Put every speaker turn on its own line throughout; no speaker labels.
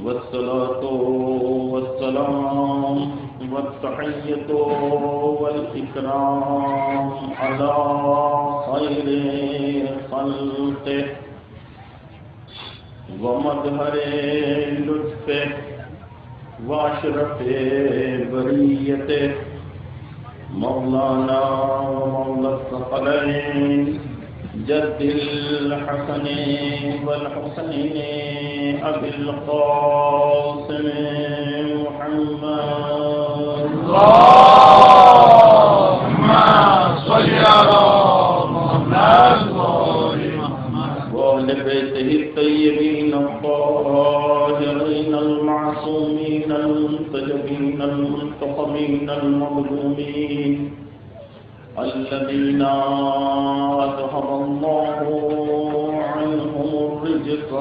والصلاة والسلام والتحية والإكرام على خير خلقه ومظهر لطفه وأشرف بريته مولانا ومولى الثقلين جد الحسن والحسين أبي القاسم محمد اللهم صل على محمد وآل بيته الطيبين الطاهرين المعصومين المنتجبين المنتقمين المظلومين الذين أذهب الله عنهم الرجس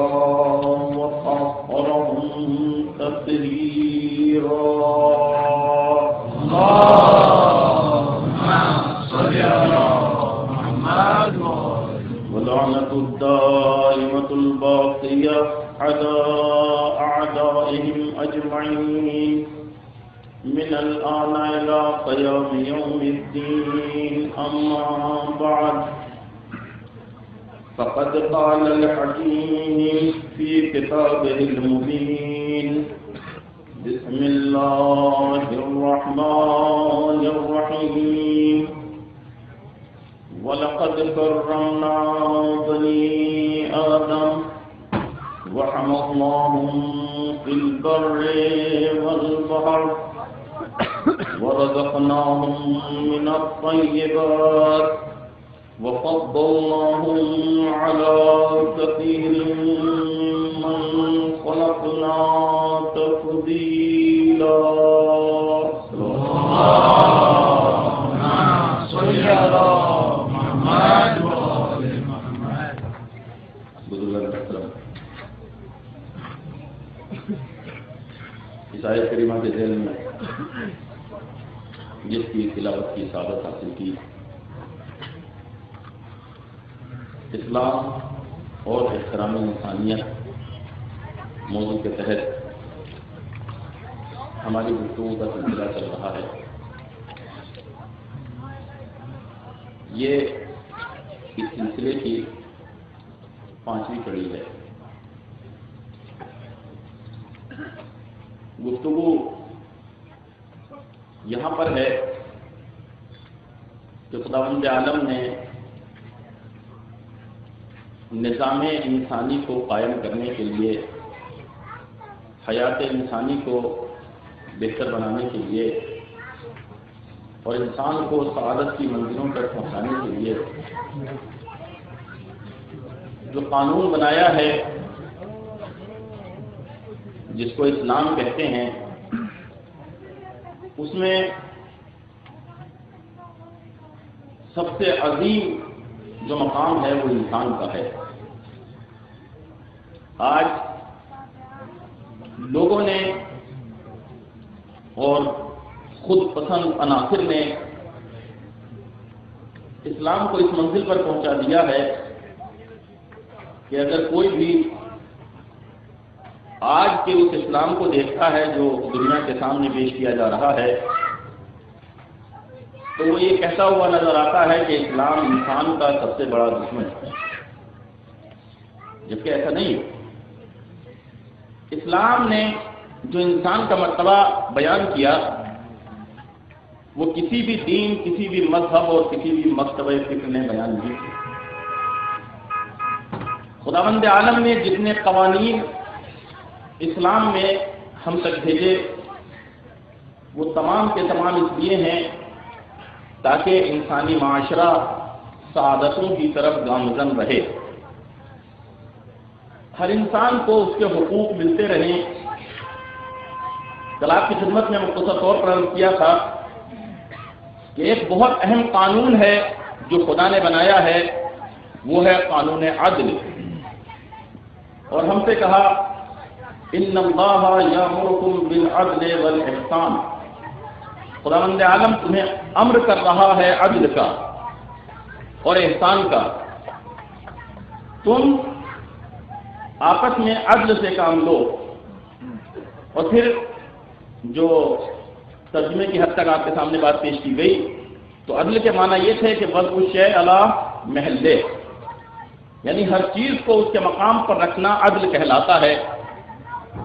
وطهرهم تطهيرا اللهم صل على محمد ولعنة الدائمة الباقية على أعدائهم أجمعين من الآن إلى قيام يوم الدين. أما بعد فقد قال الحكيم في كتابه المبين بسم الله الرحمن الرحيم ولقد كرمنا بني آدم وحملناهم في البر والبحر ورزقناهم من الطيبات وفضلناهم على كثير ممن خلقنا تفضيلا. اللهم صل على محمد وآل محمد. بزرگان محترم، اس آیت کریمہ کے ذیل میں جس کی تلاوت کی سعادت حاصل کی، اسلام اور احترام انسانیت موضوع کے تحت ہماری گفتگو کا سلسلہ چل رہا ہے. یہ اس سلسلے کی 5ویں کڑی ہے. گفتگو یہاں پر ہے کہ خداوند عالم نے نظام انسانی کو قائم کرنے کے لیے، حیات انسانی کو بہتر بنانے کے لیے اور انسان کو سعادت کی منزلوں تک پہنچانے کے لیے جو قانون بنایا ہے جس کو اسلام کہتے ہیں، اس میں سب سے عظیم جو مقام ہے وہ انسان کا ہے. آج لوگوں نے اور خود پسند عناصر نے اسلام کو اس منزل پر پہنچا دیا ہے کہ اگر کوئی بھی آج کے اس اسلام کو دیکھتا ہے جو دنیا کے سامنے پیش کیا جا رہا ہے تو وہ یہ کہتا ہوا نظر آتا ہے کہ اسلام انسان کا سب سے بڑا دشمن ہے، جبکہ ایسا نہیں ہے. اسلام نے جو انسان کا مرتبہ بیان کیا وہ کسی بھی دین، کسی بھی مذہب اور کسی بھی مکتبہ فکر نے بیان نہیں کیا. خداوند عالم نے جتنے قوانین اسلام میں ہم تک بھیجے وہ تمام کے تمام اس لیے ہیں تاکہ انسانی معاشرہ سعادتوں کی طرف گامزن رہے، ہر انسان کو اس کے حقوق ملتے رہیں. کل آپ کی خدمت میں مختصر طور پر عرض کیا تھا کہ ایک بہت اہم قانون ہے جو خدا نے بنایا ہے، وہ ہے قانون عدل. اور ہم سے کہا ان اللہ یامرکم بالعدل والاحسان، خداوند عالم تمہیں امر کر رہا ہے عدل کا اور احسان کا. تم آپس میں عدل سے کام لو، اور پھر جو ترجمے کی حد تک آپ کے سامنے بات پیش کی گئی تو عدل کے معنی یہ تھے کہ وضع الشیء علی محلہ، یعنی ہر چیز کو اس کے مقام پر رکھنا عدل کہلاتا ہے،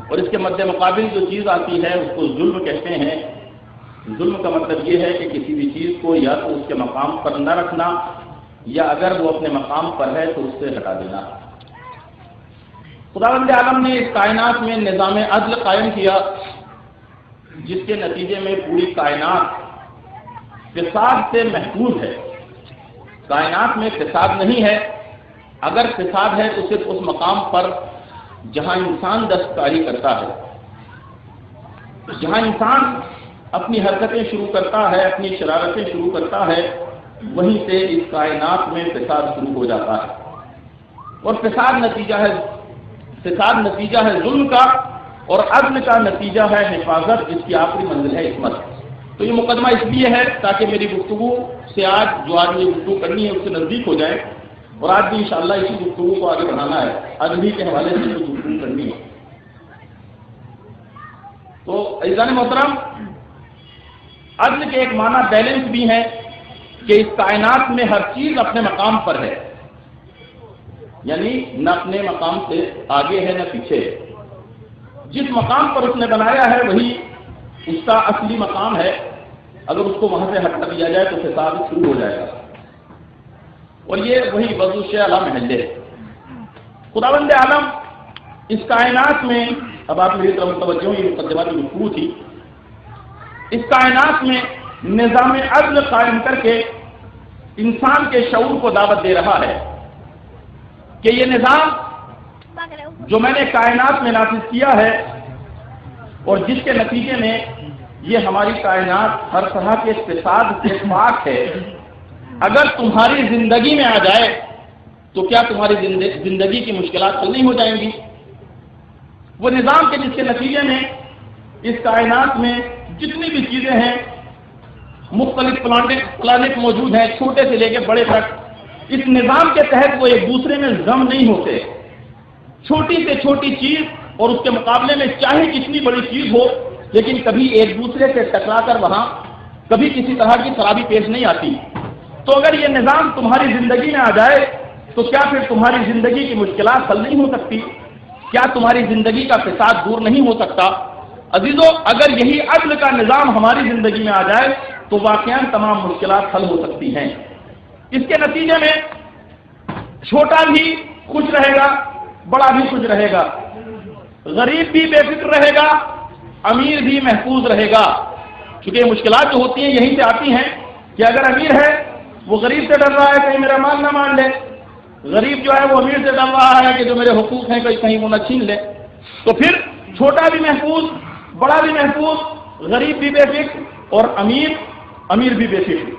اور اس کے مد مقابل جو چیز آتی ہے اس کو ظلم کہتے ہیں۔ ظلم کا مطلب یہ ہے کہ کسی بھی چیز کو یا تو اس کے مقام پر نہ رکھنا یا اگر وہ اپنے مقام پر ہے تو اس سے ہٹا دینا۔ خداوند عالم نے اس کائنات میں نظام عدل قائم کیا جس کے نتیجے میں پوری کائنات فساد سے محفوظ ہے۔ کائنات میں فساد نہیں ہے، اگر فساد ہے تو صرف اس مقام پر جہاں انسان دستکاری کرتا ہے، جہاں انسان اپنی حرکتیں شروع کرتا ہے، اپنی شرارتیں شروع کرتا ہے، وہیں سے اس کائنات میں فساد شروع ہو جاتا ہے، اور فساد نتیجہ ہے ظلم کا، اور عدل کا نتیجہ ہے حفاظت، جس کی آخری منزل ہے عصمت۔ تو یہ مقدمہ اس لیے ہے تاکہ میری گفتگو سے آج جو آدمی گفتگو کرنی ہے اس سے نزدیک ہو جائے، اور آج بھی انشاءاللہ اسی گفتگو کو آگے بڑھانا ہے، عدل کے حوالے سے جو گفتگو کرنی ہے۔ تو عزیزان محترم، عدل کے ایک معنی بیلنس بھی ہے کہ اس کائنات میں ہر چیز اپنے مقام پر ہے، یعنی نہ اپنے مقام سے آگے ہے نہ پیچھے ہے۔ جس مقام پر اس نے بنایا ہے وہی اس کا اصلی مقام ہے، اگر اس کو وہاں سے ہٹا دیا جائے تو فساد شروع ہو جائے گا، اور یہ وہی وضع الشیء علی محلہ ہے۔ خداوند عالم اس کائنات میں، اب آپ میری طرف متوجہ ہوں، یہ مقدماتی گفتگو تھی، اس کائنات میں نظام عدل قائم کر کے انسان کے شعور کو دعوت دے رہا ہے کہ یہ نظام جو میں نے کائنات میں نافذ کیا ہے اور جس کے نتیجے میں یہ ہماری کائنات ہر طرح کے فساد سے پاک ہے، اگر تمہاری زندگی میں آ جائے تو کیا تمہاری زندگی کی مشکلات حل نہیں ہو جائیں گی؟ وہ نظام کے جس کے نتیجے میں اس کائنات میں جتنی بھی چیزیں ہیں، مختلف پلانٹ موجود ہیں، چھوٹے سے لے کے بڑے تک، اس نظام کے تحت وہ ایک دوسرے میں ضم نہیں ہوتے۔ چھوٹی سے چھوٹی چیز اور اس کے مقابلے میں چاہے کتنی بڑی چیز ہو، لیکن کبھی ایک دوسرے سے ٹکرا کر وہاں کبھی کسی طرح کی خرابی پیش نہیں آتی۔ تو اگر یہ نظام تمہاری زندگی میں آ جائے تو کیا پھر تمہاری زندگی کی مشکلات حل نہیں ہو سکتی؟ کیا تمہاری زندگی کا فساد دور نہیں ہو سکتا؟ عزیزو، اگر یہی عدل کا نظام ہماری زندگی میں آ جائے تو واقعاً تمام مشکلات حل ہو سکتی ہیں۔ اس کے نتیجے میں چھوٹا بھی خوش رہے گا، بڑا بھی خوش رہے گا، غریب بھی بے فکر رہے گا، امیر بھی محفوظ رہے گا۔ کیونکہ یہ مشکلات جو ہوتی ہیں یہیں سے آتی ہیں کہ اگر امیر ہے وہ غریب سے ڈر رہا ہے کہیں میرا مال نہ مان لے، غریب جو ہے وہ امیر سے ڈر رہا ہے کہ جو میرے حقوق ہیں کہیں وہ نہ چھین لے، تو پھر چھوٹا بھی محفوظ، بڑا بھی محفوظ، غریب بھی بے فکر اور امیر بھی بے فکر۔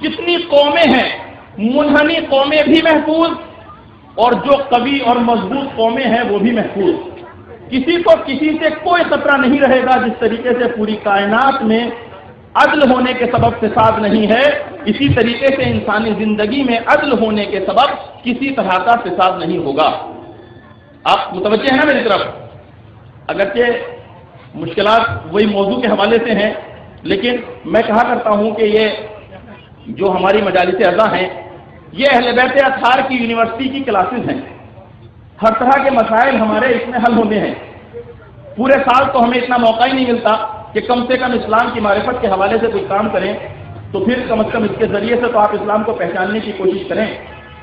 جتنی قومیں ہیں منحنی قومیں بھی محفوظ اور جو قوی اور مضبوط قومیں ہیں وہ بھی محفوظ۔ کسی کو کسی سے کوئی خطرہ نہیں رہے گا۔ جس طریقے سے پوری کائنات میں عدل ہونے کے سبب فساد نہیں ہے، اسی طریقے سے انسانی زندگی میں عدل ہونے کے سبب کسی طرح کا فساد نہیں ہوگا۔ آپ متوجہ ہیں نا میری طرف؟ اگرچہ مشکلات وہی موضوع کے حوالے سے ہیں، لیکن میں کہا کرتا ہوں کہ یہ جو ہماری مجالس اعضاء ہیں یہ اہل بیت اطہار کی یونیورسٹی کی کلاسز ہیں۔ ہر طرح کے مسائل ہمارے اس میں حل ہونے ہیں۔ پورے سال تو ہمیں اتنا موقع ہی نہیں ملتا کہ کم سے کم اسلام کی معرفت کے حوالے سے کوئی کام کریں، تو پھر کم از کم اس کے ذریعے سے تو آپ اسلام کو پہچاننے کی کوشش کریں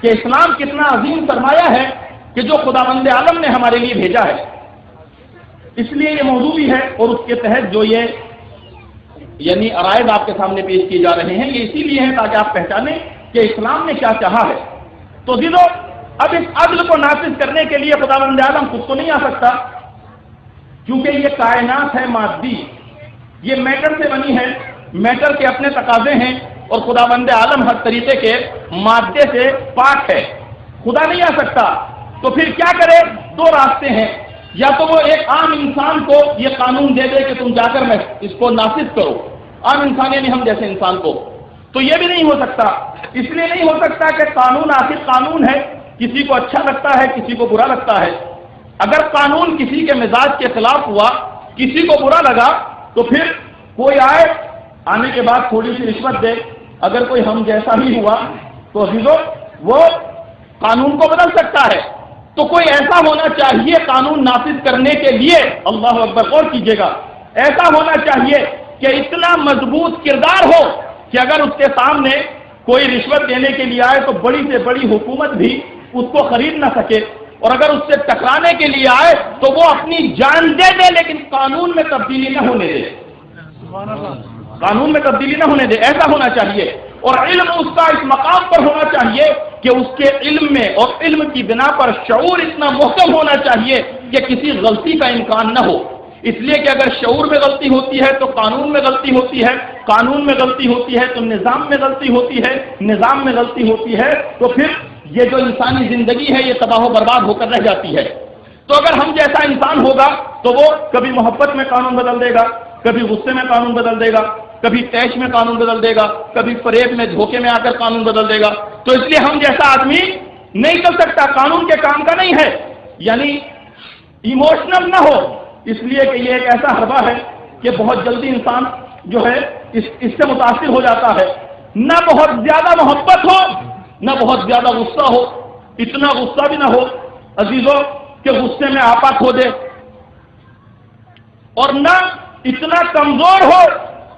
کہ اسلام کتنا عظیم سرمایہ ہے کہ جو خداوند عالم نے ہمارے لیے بھیجا ہے۔ اس لیے یہ موضوع بھی ہے، اور اس کے تحت جو یہ یعنی عرائض آپ کے سامنے پیش کیے جا رہے ہیں یہ اسی لیے ہیں تاکہ آپ پہچانیں کہ اسلام نے کیا چاہا ہے۔ تو عزیزو، اب اس عدل کو نافذ کرنے کے لیے خداوند عالم خود تو نہیں آ سکتا، کیونکہ یہ کائنات ہے مادی، یہ میٹر سے بنی ہے، میٹر کے اپنے تقاضے ہیں، اور خداوند عالم ہر طریقے کے مادے سے پاک ہے، خدا نہیں آ سکتا۔ تو پھر کیا کرے؟ دو راستے ہیں، یا تو وہ ایک عام انسان کو یہ قانون دے دے کہ تم جا کر میں اس کو نافذ کرو، عام انسان یعنی ہم جیسے انسان کو، تو یہ بھی نہیں ہو سکتا۔ اس لیے نہیں ہو سکتا کہ قانون آخر قانون ہے، کسی کو اچھا لگتا ہے کسی کو برا لگتا ہے۔ اگر قانون کسی کے مزاج کے خلاف ہوا کسی کو برا لگا تو پھر کوئی آنے کے بعد تھوڑی سی رشوت دے، اگر کوئی ہم جیسا ہی ہوا تو عزیزو وہ قانون کو بدل سکتا ہے۔ تو کوئی ایسا ہونا چاہیے قانون نافذ کرنے کے لیے، اللہ اکبر، غور کیجیے گا، ایسا ہونا چاہیے کہ اتنا مضبوط کردار ہو کہ اگر اس کے سامنے کوئی رشوت دینے کے لیے آئے تو بڑی سے بڑی حکومت بھی اس کو خرید نہ سکے، اور اگر اس سے ٹکرانے کے لیے آئے تو وہ اپنی جان دے دے لیکن قانون میں تبدیلی نہ ہونے دے، قانون میں تبدیلی نہ ہونے دے، ایسا ہونا چاہیے۔ اور علم اس کا اس مقام پر ہونا چاہیے کہ اس کے علم میں اور علم کی بنا پر شعور اتنا محکم ہونا چاہیے کہ کسی غلطی کا امکان نہ ہو، اس لیے کہ اگر شعور میں غلطی ہوتی ہے تو قانون میں غلطی ہوتی ہے، قانون میں غلطی ہوتی ہے تو نظام میں غلطی ہوتی ہے، نظام میں غلطی ہوتی ہے تو پھر یہ جو انسانی زندگی ہے یہ تباہ و برباد ہو کر رہ جاتی ہے۔ تو اگر ہم جیسا انسان ہوگا تو وہ کبھی محبت میں قانون بدل دے گا، کبھی غصے میں قانون بدل دے گا، کبھی طیش میں قانون بدل دے گا، کبھی فریب میں دھوکے میں آ کر قانون بدل دے گا۔ تو اس لیے ہم جیسا آدمی نہیں چل سکتا، قانون کے کام کا نہیں ہے، یعنی ایموشنل نہ ہو، اس لیے کہ یہ ایک ایسا حربہ ہے کہ بہت جلدی انسان جو ہے اس سے متاثر ہو جاتا ہے۔ نہ بہت زیادہ محبت ہو، نہ بہت زیادہ غصہ ہو، اتنا غصہ بھی نہ ہو عزیزوں کہ غصے میں آپا کھو دے، اور نہ اتنا کمزور ہو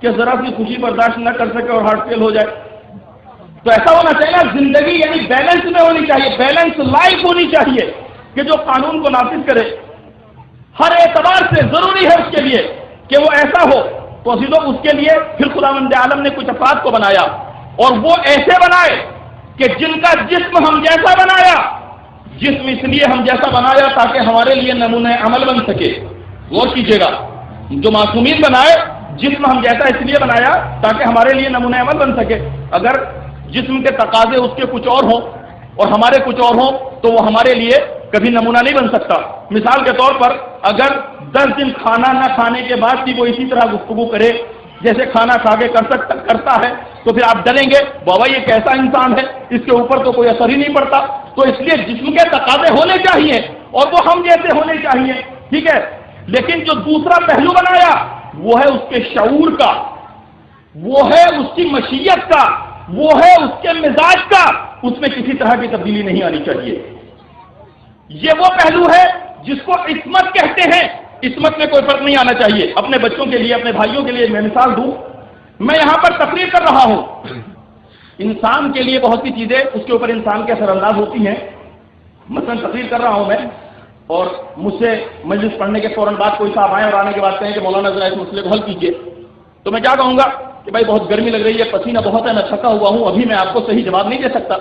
کہ ذرا سی خوشی برداشت نہ کر سکے اور ہارٹ فیل ہو جائے۔ تو ایسا ہونا چاہیے نا، زندگی یعنی بیلنس میں ہونی چاہیے، بیلنس لائف ہونی چاہیے کہ جو قانون کو نافذ کرے ہر اعتبار سے ضروری ہے اس کے لیے کہ وہ ایسا ہو۔ تو عزیزوں اس کے لیے پھر خداوند عالم نے کچھ افراد کو بنایا، اور وہ ایسے بنائے کہ جن کا جسم ہم جیسا بنایا، جسم اس لیے ہم جیسا بنایا تاکہ ہمارے لیے نمونہ عمل بن سکے۔ غور کیجیے گا، جو معصومین بنائے جسم ہم جیسا اس لیے بنایا تاکہ ہمارے لیے نمونہ عمل بن سکے۔ اگر جسم کے تقاضے اس کے کچھ اور ہوں اور ہمارے کچھ اور ہوں تو وہ ہمارے لیے کبھی نمونہ نہیں بن سکتا۔ مثال کے طور پر اگر 10 دن کھانا نہ کھانے کے بعد بھی وہ اسی طرح گفتگو کرے جیسے کھانا کھا کے کرتا ہے تو پھر آپ ڈریں گے بابا یہ کیسا انسان ہے، اس کے اوپر تو کوئی اثر ہی نہیں پڑتا۔ تو اس لیے جسم کے تقاضے ہونے چاہیے اور وہ ہم جیسے ہونے چاہیے، ٹھیک ہے۔ لیکن جو دوسرا پہلو بنایا وہ ہے اس کے شعور کا، وہ ہے اس کی مشیت کا، وہ ہے اس کے مزاج کا، اس میں کسی طرح کی تبدیلی نہیں آنی چاہیے۔ یہ وہ پہلو ہے جس کو عصمت کہتے ہیں، عصمت میں کوئی فرق نہیں آنا چاہیے۔ اپنے بچوں کے لیے، اپنے بھائیوں کے لیے میں مثال دوں، میں یہاں پر تقریر کر رہا ہوں، انسان کے لیے بہت سی چیزیں اس کے اوپر انسان کے اثر انداز ہوتی ہیں۔ مثلا تقریر کر رہا ہوں میں اور مجھ سے مجلس پڑھنے کے فوراً بعد کوئی صاحب آئے اور آنے کے بعد کہیں کہ مولانا ذرا اس مسئلے کو حل کیجیے، تو میں کیا کہوں گا کہ بھائی بہت گرمی لگ رہی ہے، پسینہ بہت ہے، میں تھکا ہوا ہوں، ابھی میں آپ کو صحیح جواب نہیں دے سکتا۔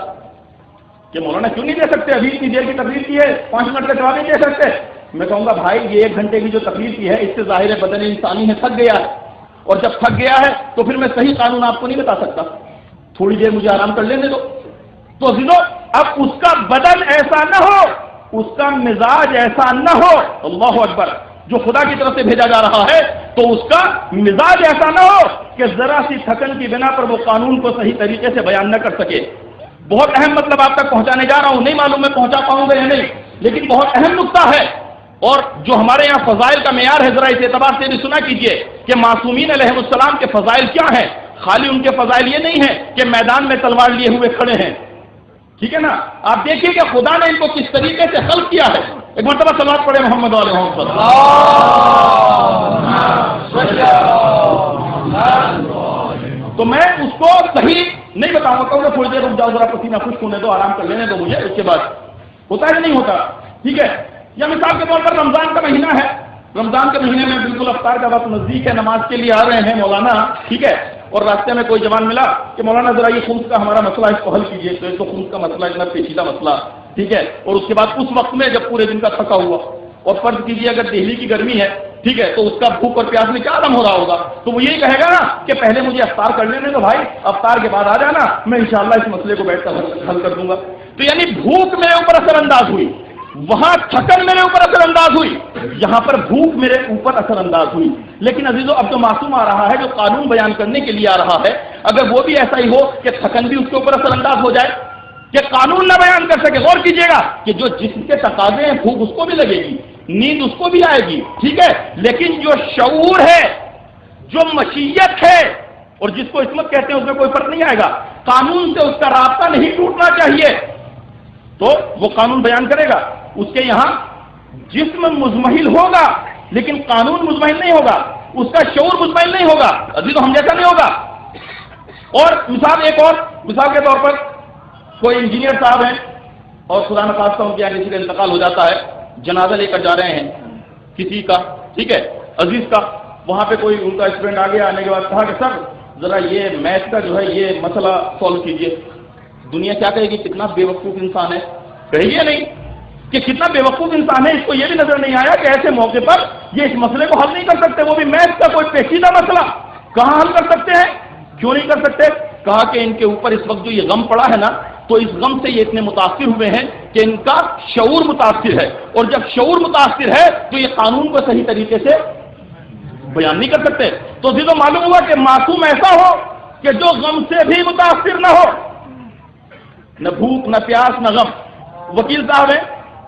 کہ مولانا کیوں نہیں دے سکتے، ابھی اتنی دیر کی تقریر کی ہے، 5 منٹ کا جواب نہیں دے سکتے؟ میں کہوں گا بھائی یہ 1 گھنٹے کی جو تقریر کی ہے اس سے ظاہر ہے بدن انسانی ہے تھک گیا ہے، اور جب تھک گیا ہے تو پھر میں صحیح قانون آپ کو نہیں بتا سکتا، تھوڑی دیر مجھے آرام کر لینے دو۔ تو عزیزو اب اس کا بدن ایسا نہ ہو، اس کا مزاج ایسا نہ ہو، اللہ اکبر، جو خدا کی طرف سے بھیجا جا رہا ہے تو اس کا مزاج ایسا نہ ہو کہ ذرا سی تھکن کی بنا پر وہ قانون کو صحیح طریقے سے بیان نہ کر سکے۔ بہت اہم مطلب آپ تک پہنچانے جا رہا ہوں، نہیں معلوم میں پہنچا پاؤں گا یا نہیں، لیکن بہت اہم نقطہ ہے، اور جو ہمارے یہاں فضائل کا معیار ہے ذرا اس اعتبار سے بھی سنا کیجئے کہ معصومین علیہ السلام کے فضائل کیا ہیں۔ خالی ان کے فضائل یہ نہیں ہے کہ میدان میں تلوار لیے ہوئے کھڑے ہیں، ٹھیک ہے نا، آپ دیکھیے کہ خدا نے ان کو کس طریقے سے خلق کیا ہے۔ ایک مرتبہ صلوات پڑھے محمد علیہ وسلم۔ تو میں اس کو صحیح نہیں بتاؤں گا، کہوں گا تھوڑی دیر رک جاؤ، ذرا پسینہ خشک ہونے دو، آرام کر لینے دو مجھے، اس کے بعد ہوتا ہے کہ نہیں ہوتا، ٹھیک ہے۔ یا مثال کے طور پر رمضان کا مہینہ ہے، رمضان کے مہینے میں بالکل افطار کا وقت نزدیک ہے، نماز کے لیے آ رہے ہیں مولانا، ٹھیک ہے، اور راستے میں کوئی جوان ملا کہ مولانا ذرا یہ خمس کا ہمارا مسئلہ اس کو حل کیجیے، تو ایک تو خمس کا مسئلہ اتنا پیچیدہ مسئلہ، ٹھیک ہے، اور اس کے بعد اس وقت میں جب پورے دن کا تھکا ہوا، اور فرض کیجیے اگر دہلی کی گرمی ہے، ٹھیک ہے، تو اس کا بھوک اور پیاس میں کیا عالم ہو رہا ہوگا، تو وہ یہی کہے گا نا کہ پہلے مجھے افطار کر لینے دو بھائی، افطار کے بعد آ جانا، میں انشاءاللہ اس مسئلے کو بیٹھ کر حل کر دوں گا۔ تو یعنی بھوک میرے اوپر اثر انداز ہوئی، وہاں تھکن میرے اوپر اثر انداز ہوئی، یہاں پر بھوک میرے اوپر اثر انداز ہوئی۔ لیکن عزیزو اب جو معصوم آ رہا ہے، جو قانون بیان کرنے کے لیے آ رہا ہے، اگر وہ بھی ایسا ہی ہو کہ تھکن بھی اس کے اوپر اثر انداز ہو جائے کہ قانون نہ بیان کر سکے، غور کیجیے گا کہ جو جسم کے تقاضے ہیں بھوک اس کو بھی لگے گی، نیند اس کو بھی آئے گی، ٹھیک ہے، لیکن جو شعور ہے، جو مشیت ہے، اور جس کو عصمت کہتے ہیں، اس میں کوئی فرق نہیں آئے گا۔ قانون سے اس کا رابطہ نہیں ٹوٹنا چاہیے، تو وہ قانون بیان کرے گا۔ اس کے یہاں جسم مزمحل ہوگا لیکن قانون مزمحل نہیں ہوگا، اس کا شعور مزمحل نہیں ہوگا، عزیز ہم جیسا نہیں ہوگا۔ اور مثال کے طور پر کوئی انجینئر صاحب ہیں اور خدا نخواستہ ان کے یہاں کسی کا انتقال ہو جاتا ہے، جنازہ لے کر جا رہے ہیں کسی کا، ٹھیک ہے، عزیز کا، وہاں پہ کوئی ان کا اسٹوڈنٹ آ گیا، آنے کے بعد کہا کہ سر ذرا یہ میتھ کا جو ہے یہ مسئلہ سالو کیجئے۔ دنیا کیا کہے گی؟ کتنا بے وقوف انسان ہے، کہے گی نہیں کہ کتنا بے وقوف انسان ہے، اس کو یہ بھی نظر نہیں آیا کہ ایسے موقع پر یہ اس مسئلے کو حل نہیں کر سکتے، وہ بھی میتھ کا کوئی پیچیدہ مسئلہ کہاں حل کر سکتے ہیں؟ کیوں نہیں کر سکتے؟ کہا کہ ان کے اوپر اس وقت جو یہ غم پڑا ہے نا، تو اس غم سے یہ اتنے متاثر ہوئے ہیں کہ ان کا شعور متاثر ہے، اور جب شعور متاثر ہے تو یہ قانون کو صحیح طریقے سے بیان نہیں کر سکتے۔ تو تو معلوم ہوا کہ معصوم ایسا ہو کہ جو غم سے بھی متاثر نہ ہو، نہ بھوک نہ پیاس نہ غم۔ وکیل صاحب ہیں،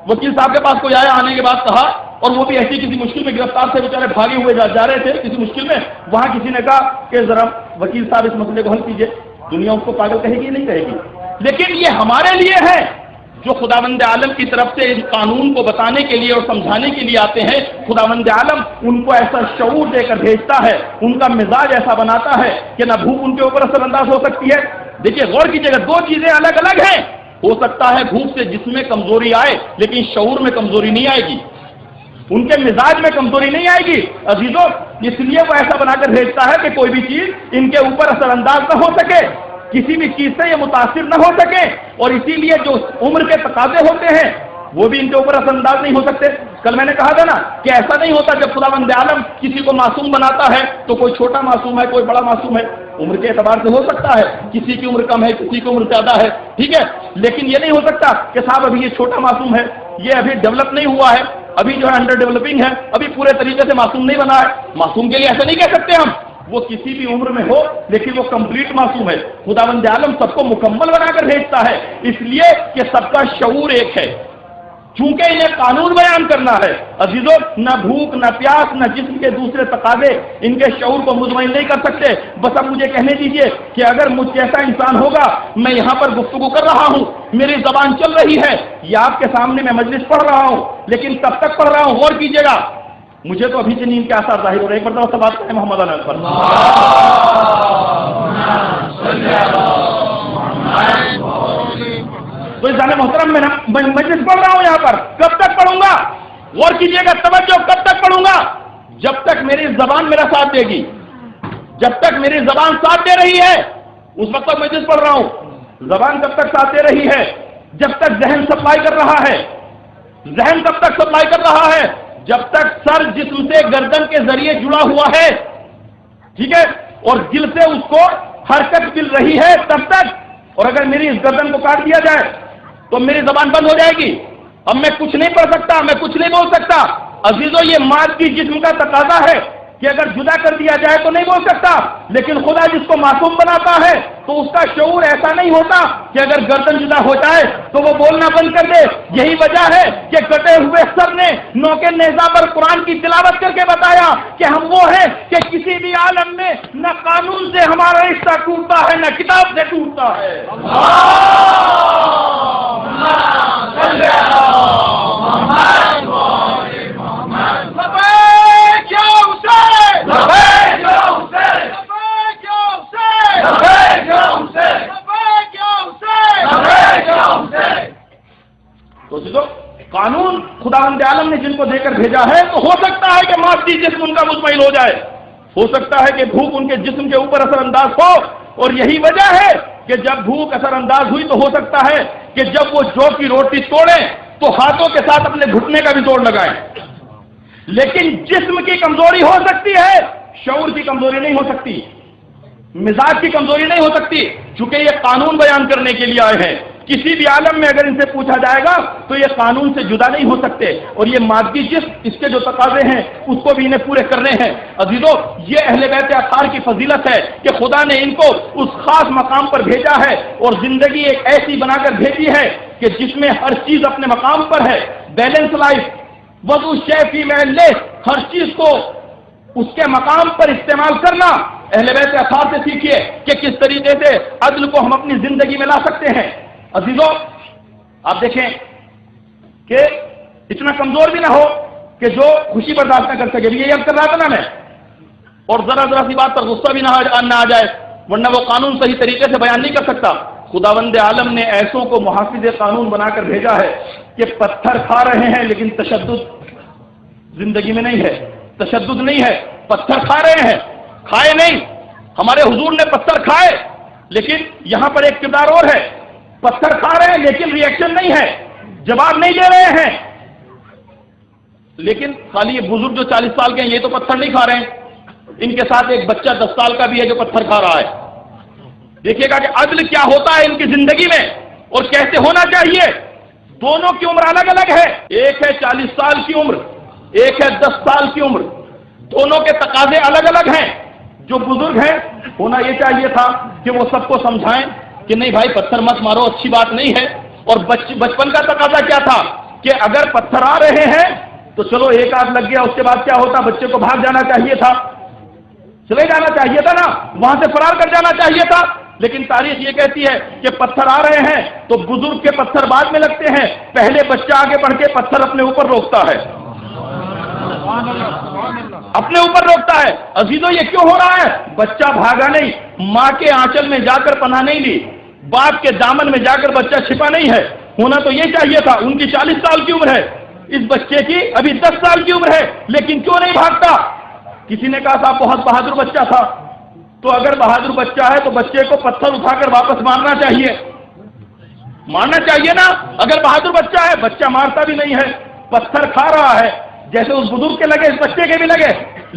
وکیل صاحب کے پاس کوئی آیا، آنے کے بعد کہا، اور وہ بھی ایسی کسی مشکل میں گرفتار سے بیچارے بھاگے ہوئے جا رہے تھے کسی مشکل میں، وہاں کسی نے کہا کہ ذرا وکیل صاحب اس مسئلے کو حل کیجئے۔ دنیا اس کو پاگل کہے گی نہیں کہے گی، لیکن یہ ہمارے لیے ہے جو خداوند عالم کی طرف سے اس قانون کو بتانے کے لیے اور سمجھانے کے لیے آتے ہیں۔ خداوند عالم ان کو ایسا شعور دے کر بھیجتا ہے، ان کا مزاج ایسا بناتا ہے کہ نہ بھوک ان کے اوپر اثر انداز ہو سکتی ہے۔ دیکھیے غور کیجیے گا، دو چیزیں الگ الگ ہیں۔ ہو سکتا ہے بھوک سے جسم میں کمزوری آئے لیکن شعور میں کمزوری نہیں آئے گی، ان کے مزاج میں کمزوری نہیں آئے گی عزیزوں، اس لیے وہ ایسا بنا کر بھیجتا ہے کہ کوئی بھی چیز ان کے اوپر اثر انداز نہ ہو سکے، کسی بھی چیز سے یہ متاثر نہ ہو سکے، اور اسی لیے جو عمر کے تقاضے ہوتے ہیں وہ بھی ان کے اوپر اثر انداز نہیں ہو سکتے۔ کل میں نے کہا تھا نا کہ ایسا نہیں ہوتا جب خداوند عالم کسی کو معصوم بناتا ہے تو کوئی چھوٹا معصوم ہے کوئی بڑا معصوم ہے، عمر کے اعتبار سے ہو سکتا ہے، کسی کی عمر کم ہے کسی کی عمر زیادہ ہے، ٹھیک ہے، لیکن یہ نہیں ہو سکتا کہ صاحب ابھی یہ چھوٹا معصوم ہے، یہ ابھی ڈیولپ نہیں ہوا ہے، ابھی جو ہے انڈر ڈیولپنگ ہے، ابھی پورے طریقے سے معصوم نہیں بنا ہے۔ معصوم کے لیے ایسا نہیں کہہ سکتے ہم، وہ کسی بھی عمر میں ہو لیکن وہ کمپلیٹ معصوم ہے۔ خداوند عالم سب کو مکمل بنا کر بھیجتا ہے، اس لیے کہ سب کا شعور ایک ہے، چونکہ انہیں قانون بیان کرنا ہے عزیزوں، نہ بھوک نہ پیاس نہ جسم کے دوسرے تقاضے ان کے شعور کو مطمئن نہیں کر سکتے۔ بس اب مجھے کہنے دیجئے کہ اگر مجھ جیسا انسان ہوگا، میں یہاں پر گفتگو کر رہا ہوں، میری زبان چل رہی ہے، یہ آپ کے سامنے میں مجلس پڑھ رہا ہوں، لیکن کب تک پڑھ رہا ہوں غور کیجیے گا، مجھے تو ابھی سے نیند کے آثار ظاہر ہو رہے ہیں۔ ایک مرتبہ بات کریں محمد علیہ وسلم۔ تو اس جانے محترم میں مجلس پڑھ رہا ہوں یہاں پر، کب تک پڑھوں گا؟ غور کیجیے گا، توجہ، کب تک پڑھوں گا؟ جب تک میری زبان میرا ساتھ دے گی، جب تک میری زبان ساتھ دے رہی ہے اس وقت تک مجلس پڑھ رہا ہوں۔ زبان کب تک ساتھ دے رہی ہے؟ جب تک ذہن سپلائی کر رہا ہے۔ ذہن کب تک سپلائی کر رہا ہے؟ جب تک سر جسم سے گردن کے ذریعے جڑا ہوا ہے، ٹھیک ہے، اور دل سے اس کو حرکت مل رہی ہے تب تک۔ اور اگر میری اس گردن کو کاٹ دیا جائے تو میری زبان بند ہو جائے گی، اب میں کچھ نہیں پڑھ سکتا، میں کچھ نہیں بول سکتا۔ عزیزوں یہ مادی جسم کا تقاضا ہے کہ اگر جدا کر دیا جائے تو نہیں بول سکتا، لیکن خدا جس کو معصوم بناتا ہے تو اس کا شعور ایسا نہیں ہوتا کہ اگر گردن جدا ہو جائے تو وہ بولنا بند کر دے۔ یہی وجہ ہے کہ کٹے ہوئے سر نے نوکے نیزہ پر قرآن کی تلاوت کر کے بتایا کہ ہم وہ ہیں کہ کسی بھی عالم میں نہ قانون سے ہمارا رشتہ ٹوٹتا ہے نہ کتاب سے ٹوٹتا ہے۔ تو قانون خداوند عالم نے جن کو دے کر بھیجا ہے تو ہو سکتا ہے کہ مادی جسم ان کا مطمئن ہو جائے، ہو سکتا ہے کہ بھوک ان کے جسم کے اوپر اثر انداز ہو، اور یہی وجہ ہے کہ جب بھوک اثر انداز ہوئی تو ہو سکتا ہے کہ جب وہ جو کی روٹی توڑیں تو ہاتھوں کے ساتھ اپنے گھٹنے کا بھی توڑ لگائیں، لیکن جسم کی کمزوری ہو سکتی ہے، شعور کی کمزوری نہیں ہو سکتی، مزاج کی کمزوری نہیں ہو سکتی، چونکہ یہ قانون بیان کرنے کے لیے آئے ہیں۔ کسی بھی عالم میں اگر ان سے پوچھا جائے گا تو یہ قانون سے جدا نہیں ہو سکتے، اور یہ مادی جسم اس کے جو تقاضے ہیں اس کو بھی انہیں پورے کرنے ہیں۔ عزیزو یہ اہل بیت اطہار کی فضیلت ہے کہ خدا نے ان کو اس خاص مقام پر بھیجا ہے، اور زندگی ایک ایسی بنا کر بھیجی ہے کہ جس میں ہر چیز اپنے مقام پر ہے، بیلنس لائف، وضع الشیء فی محلہ، ہر چیز کو اس کے مقام پر استعمال کرنا اہل بیت اطہار سے سیکھیے کہ کس طریقے سے عدل کو ہم اپنی زندگی میں لا سکتے ہیں۔ عزیزو، آپ دیکھیں کہ اتنا کمزور بھی نہ ہو کہ جو خوشی برداشت نہ کر سکے، یہ یاد کر رہا تھا نا میں، اور ذرا ذرا سی بات پر غصہ بھی نہ آ جائے، ورنہ وہ قانون صحیح طریقے سے بیان نہیں کر سکتا۔ خداوند عالم نے ایسوں کو محافظ قانون بنا کر بھیجا ہے کہ پتھر کھا رہے ہیں لیکن تشدد زندگی میں نہیں ہے، تشدد نہیں ہے، پتھر کھا رہے ہیں، کھائے نہیں۔ ہمارے حضور نے پتھر کھائے، لیکن یہاں پر ایک کردار اور ہے، پتھر کھا رہے ہیں لیکن ری ایکشن نہیں ہے، جواب نہیں دے رہے ہیں۔ لیکن خالی یہ بزرگ جو 40 سال کے ہیں یہ تو پتھر نہیں کھا رہے ہیں، ان کے ساتھ ایک بچہ 10 سال کا بھی ہے جو پتھر کھا رہا ہے۔ دیکھیے گا کہ عدل کیا ہوتا ہے ان کی زندگی میں اور کیسے ہونا چاہیے۔ دونوں کی عمر الگ الگ ہے، ایک ہے 40 سال کی عمر، ایک ہے 10 سال کی عمر، دونوں کے تقاضے الگ الگ ہیں۔ جو بزرگ ہیں ہونا یہ چاہیے تھا کہ وہ سب کو سمجھائیں کہ نہیں بھائی پتھر مت مارو، اچھی بات نہیں ہے۔ اور بچپن کا تقاضا کیا تھا کہ اگر پتھر آ رہے ہیں تو چلو ایک آدھ لگ گیا، اس کے بعد کیا ہوتا، بچے کو بھاگ جانا چاہیے تھا، چلے جانا چاہیے تھا نا، وہاں سے فرار کر جانا چاہیے تھا۔ لیکن تاریخ یہ کہتی ہے کہ پتھر آ رہے ہیں تو بزرگ کے پتھر بعد میں لگتے ہیں، پہلے بچہ آگے بڑھ کے پتھر اپنے اوپر روکتا ہے، اپنے اوپر روکتا ہے۔ عزیزو، یہ کیوں ہو رہا ہے؟ بچہ بھاگا نہیں، ماں کے آنچل میں جا کر پناہ نہیں لی، باپ کے دامن میں جا کر بچہ چھپا نہیں ہے۔ ہونا تو یہ چاہیے تھا۔ ان کی 40 سال کی عمر ہے، اس بچے کی ابھی 10 سال کی عمر ہے، لیکن کیوں نہیں بھاگتا؟ کسی نے کہا تھا بہت بہادر بچہ تھا، تو اگر بہادر بچہ ہے تو بچے کو پتھر اٹھا کر واپس مارنا چاہیے، مارنا چاہیے نا۔ اگر بہادر بچہ ہے، بچہ مارتا بھی نہیں ہے، پتھر کھا رہا ہے، جیسے اس بزرگ کے لگے اس بچے کے بھی لگے،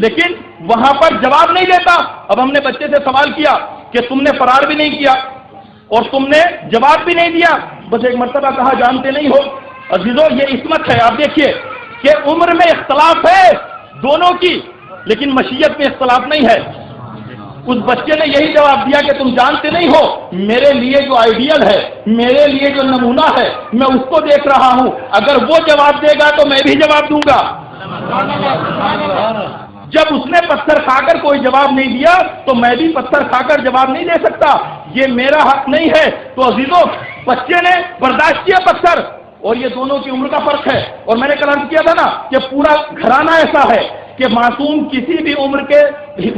لیکن وہاں پر جواب نہیں دیتا۔ اب ہم نے بچے سے سوال کیا کہ تم نے فرار بھی نہیں کیا اور تم نے جواب بھی نہیں دیا، بس ایک مرتبہ کہا جانتے نہیں ہو۔ عزیزو، یہ عصمت ہے۔ آپ دیکھیے کہ عمر میں اختلاف ہے دونوں کی، لیکن مشیت میں اختلاف نہیں ہے۔ اس بچے نے یہی جواب دیا کہ تم جانتے نہیں ہو، میرے لیے جو آئیڈیل ہے، میرے لیے جو نمونہ ہے، میں اس کو دیکھ رہا ہوں، اگر وہ جواب دے گا تو میں بھی جواب دوں گا۔ جب اس نے پتھر کھا کر کوئی جواب نہیں دیا تو میں بھی پتھر کھا کر جواب نہیں دے سکتا، یہ میرا حق نہیں ہے۔ تو عزیزو، بچے نے برداشت کیا پتھر، اور یہ دونوں کی عمر کا فرق ہے۔ اور میں نے کل عرض کیا تھا نا کہ پورا گھرانہ ایسا ہے کہ معصوم کسی بھی عمر کے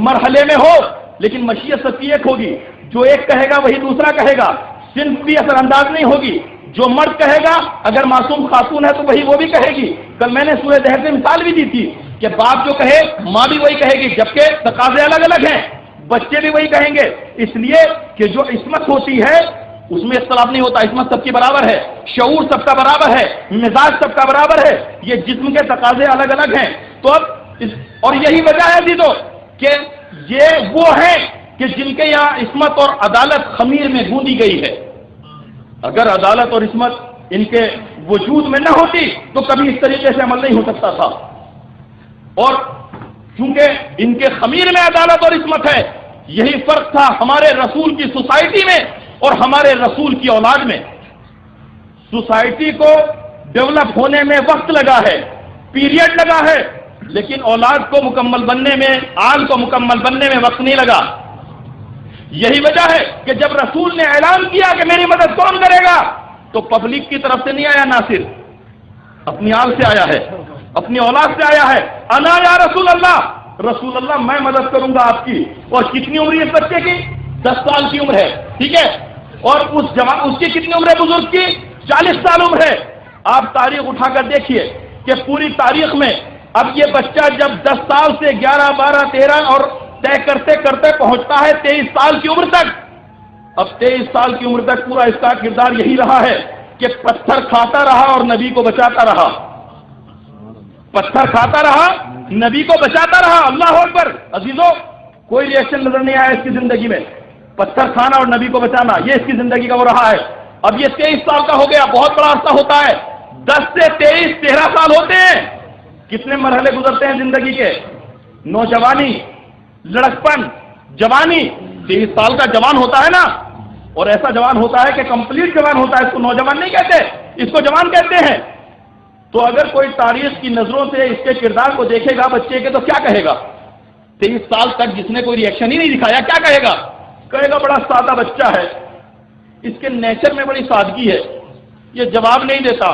مرحلے میں ہو، لیکن مشیت سب کی ایک ہوگی، جو ایک کہے گا وہی دوسرا کہے گا، صنف بھی اثر انداز نہیں ہوگی۔ جو مرد کہے گا، اگر معصوم خاتون ہے تو وہی وہ بھی کہے گی۔ کل میں نے سورہ دہر سے مثال بھی دی تھی کہ باپ جو کہے ماں بھی وہی کہے گی، جبکہ تقاضے الگ الگ ہیں، بچے بھی وہی کہیں گے، اس لیے کہ جو عصمت ہوتی ہے اس میں اختلاف نہیں ہوتا، عصمت سب کی برابر ہے، شعور سب کا برابر ہے، مزاج سب کا برابر ہے، یہ جسم کے تقاضے الگ الگ ہیں۔ تو اب اور یہی وجہ ہے دیدو کہ یہ وہ ہیں کہ جن کے یہاں عصمت اور عدالت خمیر میں گوندی گئی ہے۔ اگر عدالت اور عصمت ان کے وجود میں نہ ہوتی تو کبھی اس طریقے سے عمل نہیں ہو سکتا تھا، اور چونکہ ان کے خمیر میں عدالت اور عصمت ہے، یہی فرق تھا ہمارے رسول کی سوسائٹی میں اور ہمارے رسول کی اولاد میں۔ سوسائٹی کو ڈیولپ ہونے میں وقت لگا ہے، پیریڈ لگا ہے، لیکن اولاد کو مکمل بننے میں، آل کو مکمل بننے میں وقت نہیں لگا۔ یہی وجہ ہے کہ جب رسول نے اعلان کیا کہ میری مدد کون کرے گا، تو پبلک کی طرف سے نہیں آیا ناصر، اپنی آل سے آیا ہے، اپنی اولاد سے آیا ہے۔ انا یا رسول اللہ، رسول اللہ میں مدد کروں گا آپ کی۔ اور کتنی عمر ہے اس بچے کی؟ 10 سال کی عمر ہے، ٹھیک ہے۔ اور اس کی کتنی عمر ہے بزرگ کی؟ 40 سال عمر ہے۔ آپ تاریخ اٹھا کر دیکھیے کہ پوری تاریخ میں اب یہ بچہ جب 10 سال سے 11، 12، 13 اور طے کرتے کرتے پہنچتا ہے 23 سال کی عمر تک۔ اب 23 سال کی عمر تک پورا اس کا کردار یہی رہا ہے کہ پتھر کھاتا رہا اور نبی کو بچاتا رہا، پتھر کھاتا رہا، نبی کو بچاتا رہا۔ اللہ اکبر۔ عزیزو، کوئی ریئیکشن نظر نہیں آیا اس کی زندگی میں، پتھر کھانا اور نبی کو بچانا، یہ اس کی زندگی کا وہ رہا ہے۔ اب یہ 23 سال کا ہو گیا، بہت بڑا عرصہ ہوتا ہے۔ 10 سے 23، 13 سال ہوتے ہیں۔ کتنے مرحلے گزرتے ہیں زندگی کے؟ نوجوانی، لڑکپن، جوانی۔ 23 سال کا جوان ہوتا ہے نا، اور ایسا جوان ہوتا ہے کہ کمپلیٹ جوان ہوتا ہے، اس کو نوجوان نہیں کہتے، اس کو جوان کہتے ہیں۔ تو اگر کوئی تاریخ کی نظروں سے اس کے کردار کو دیکھے گا بچے کے تو کیا کہے گا؟ 23 سال تک جس نے کوئی ریئیکشن ہی نہیں دکھایا کیا کہے گا؟ کہے گا بڑا سادہ بچہ ہے، اس کے نیچر میں بڑی سادگی ہے، یہ جواب نہیں دیتا۔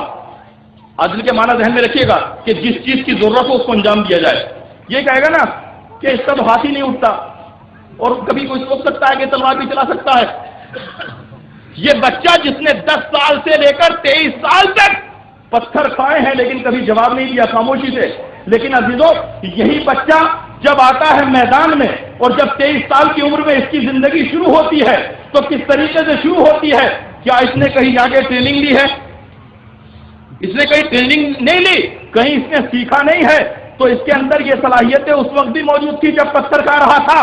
عدل کے معنی ذہن میں رکھیے گا کہ جس چیز کی ضرورت ہو اس کو انجام دیا جائے۔ یہ کہے گا نا کہ اس کا تو ہاتھ ہی نہیں اٹھتا، اور کبھی کوئی سوچ سکتا ہے کہ تلوار بھی چلا سکتا ہے۔ یہ بچہ جس نے 10 سال سے لے کر 23 سال تک پتھر کھائے ہیں لیکن کبھی جواب نہیں دیا خاموشی سے، لیکن عزیزوں یہی بچہ جب آتا ہے میدان میں اور جب 23 سال کی عمر میں اس کی زندگی شروع ہوتی ہے تو کس طریقے سے شروع ہوتی ہے؟ کیا اس نے کہیں جا کے ٹریننگ لی ہے؟ اس نے کہیں ٹریننگ نہیں لی، کہیں اس نے سیکھا نہیں ہے، تو اس کے اندر یہ صلاحیتیں اس وقت بھی موجود تھی جب پتھر کھا رہا تھا۔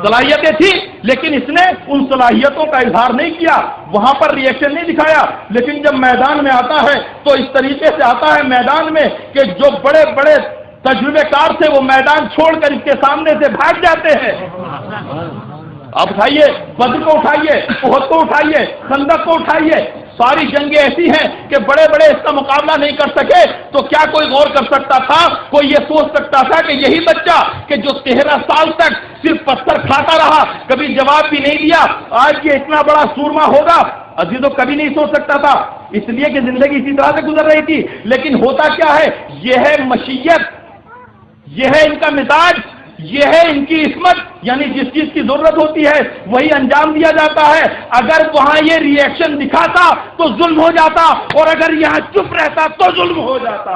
صلاحیتیں تھی لیکن اس نے ان صلاحیتوں کا اظہار نہیں کیا، وہاں پر ریئیکشن نہیں دکھایا، لیکن جب میدان میں آتا ہے تو اس طریقے سے آتا ہے میدان میں کہ جو بڑے بڑے تجربے کار تھے وہ میدان چھوڑ کر اس کے سامنے سے بھاگ جاتے ہیں۔ آپ اٹھائیے بدر کو، اٹھائیے احد کو، اٹھائیے خندق کو، اٹھائیے، ساری جنگیں ایسی ہیں کہ بڑے بڑے اس کا مقابلہ نہیں کر سکے، تو کیا کوئی غور کر سکتا تھا؟ کوئی یہ سوچ سکتا تھا کہ یہی بچہ کہ جو 13 سال تک صرف پتھر کھاتا رہا، کبھی جواب بھی نہیں دیا، آج یہ اتنا بڑا سورما ہوگا؟ عزیزوں کبھی نہیں سوچ سکتا تھا، اس لیے کہ زندگی اسی طرح سے گزر رہی تھی۔ لیکن ہوتا کیا ہے؟ یہ ہے مشیت، یہ ہے ان کا مزاج، یہ ہے ان کی عصمت، یعنی جس چیز کی ضرورت ہوتی ہے وہی انجام دیا جاتا ہے۔ اگر وہاں یہ ریئیکشن دکھاتا تو ظلم ہو جاتا، اور اگر یہاں چپ رہتا تو ظلم ہو جاتا۔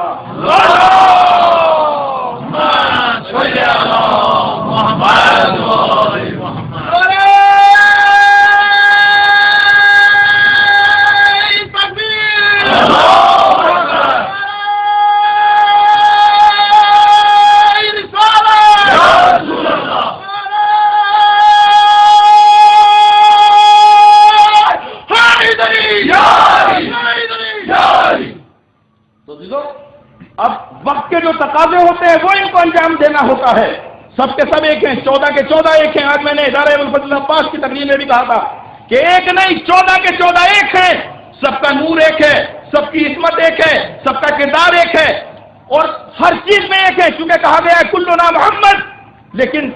اب وقت کے جو تقاضے ہوتے ہیں وہ ان کو انجام دینا ہوتا ہے۔ سب کے سب ایک ہیں، 14 کے 14 ایک ہیں۔ آج میں نے ادارہ الفضل عباس کی تقریر میں بھی کہا تھا کہ ایک نہیں 14 کے 14 ایک ہیں، سب کا نور ایک ہے، سب کی عصمت ایک ہے، سب کا کردار ایک ہے، اور ہر چیز میں ایک ہے، کیونکہ کہا گیا ہے کلنا محمد، لیکن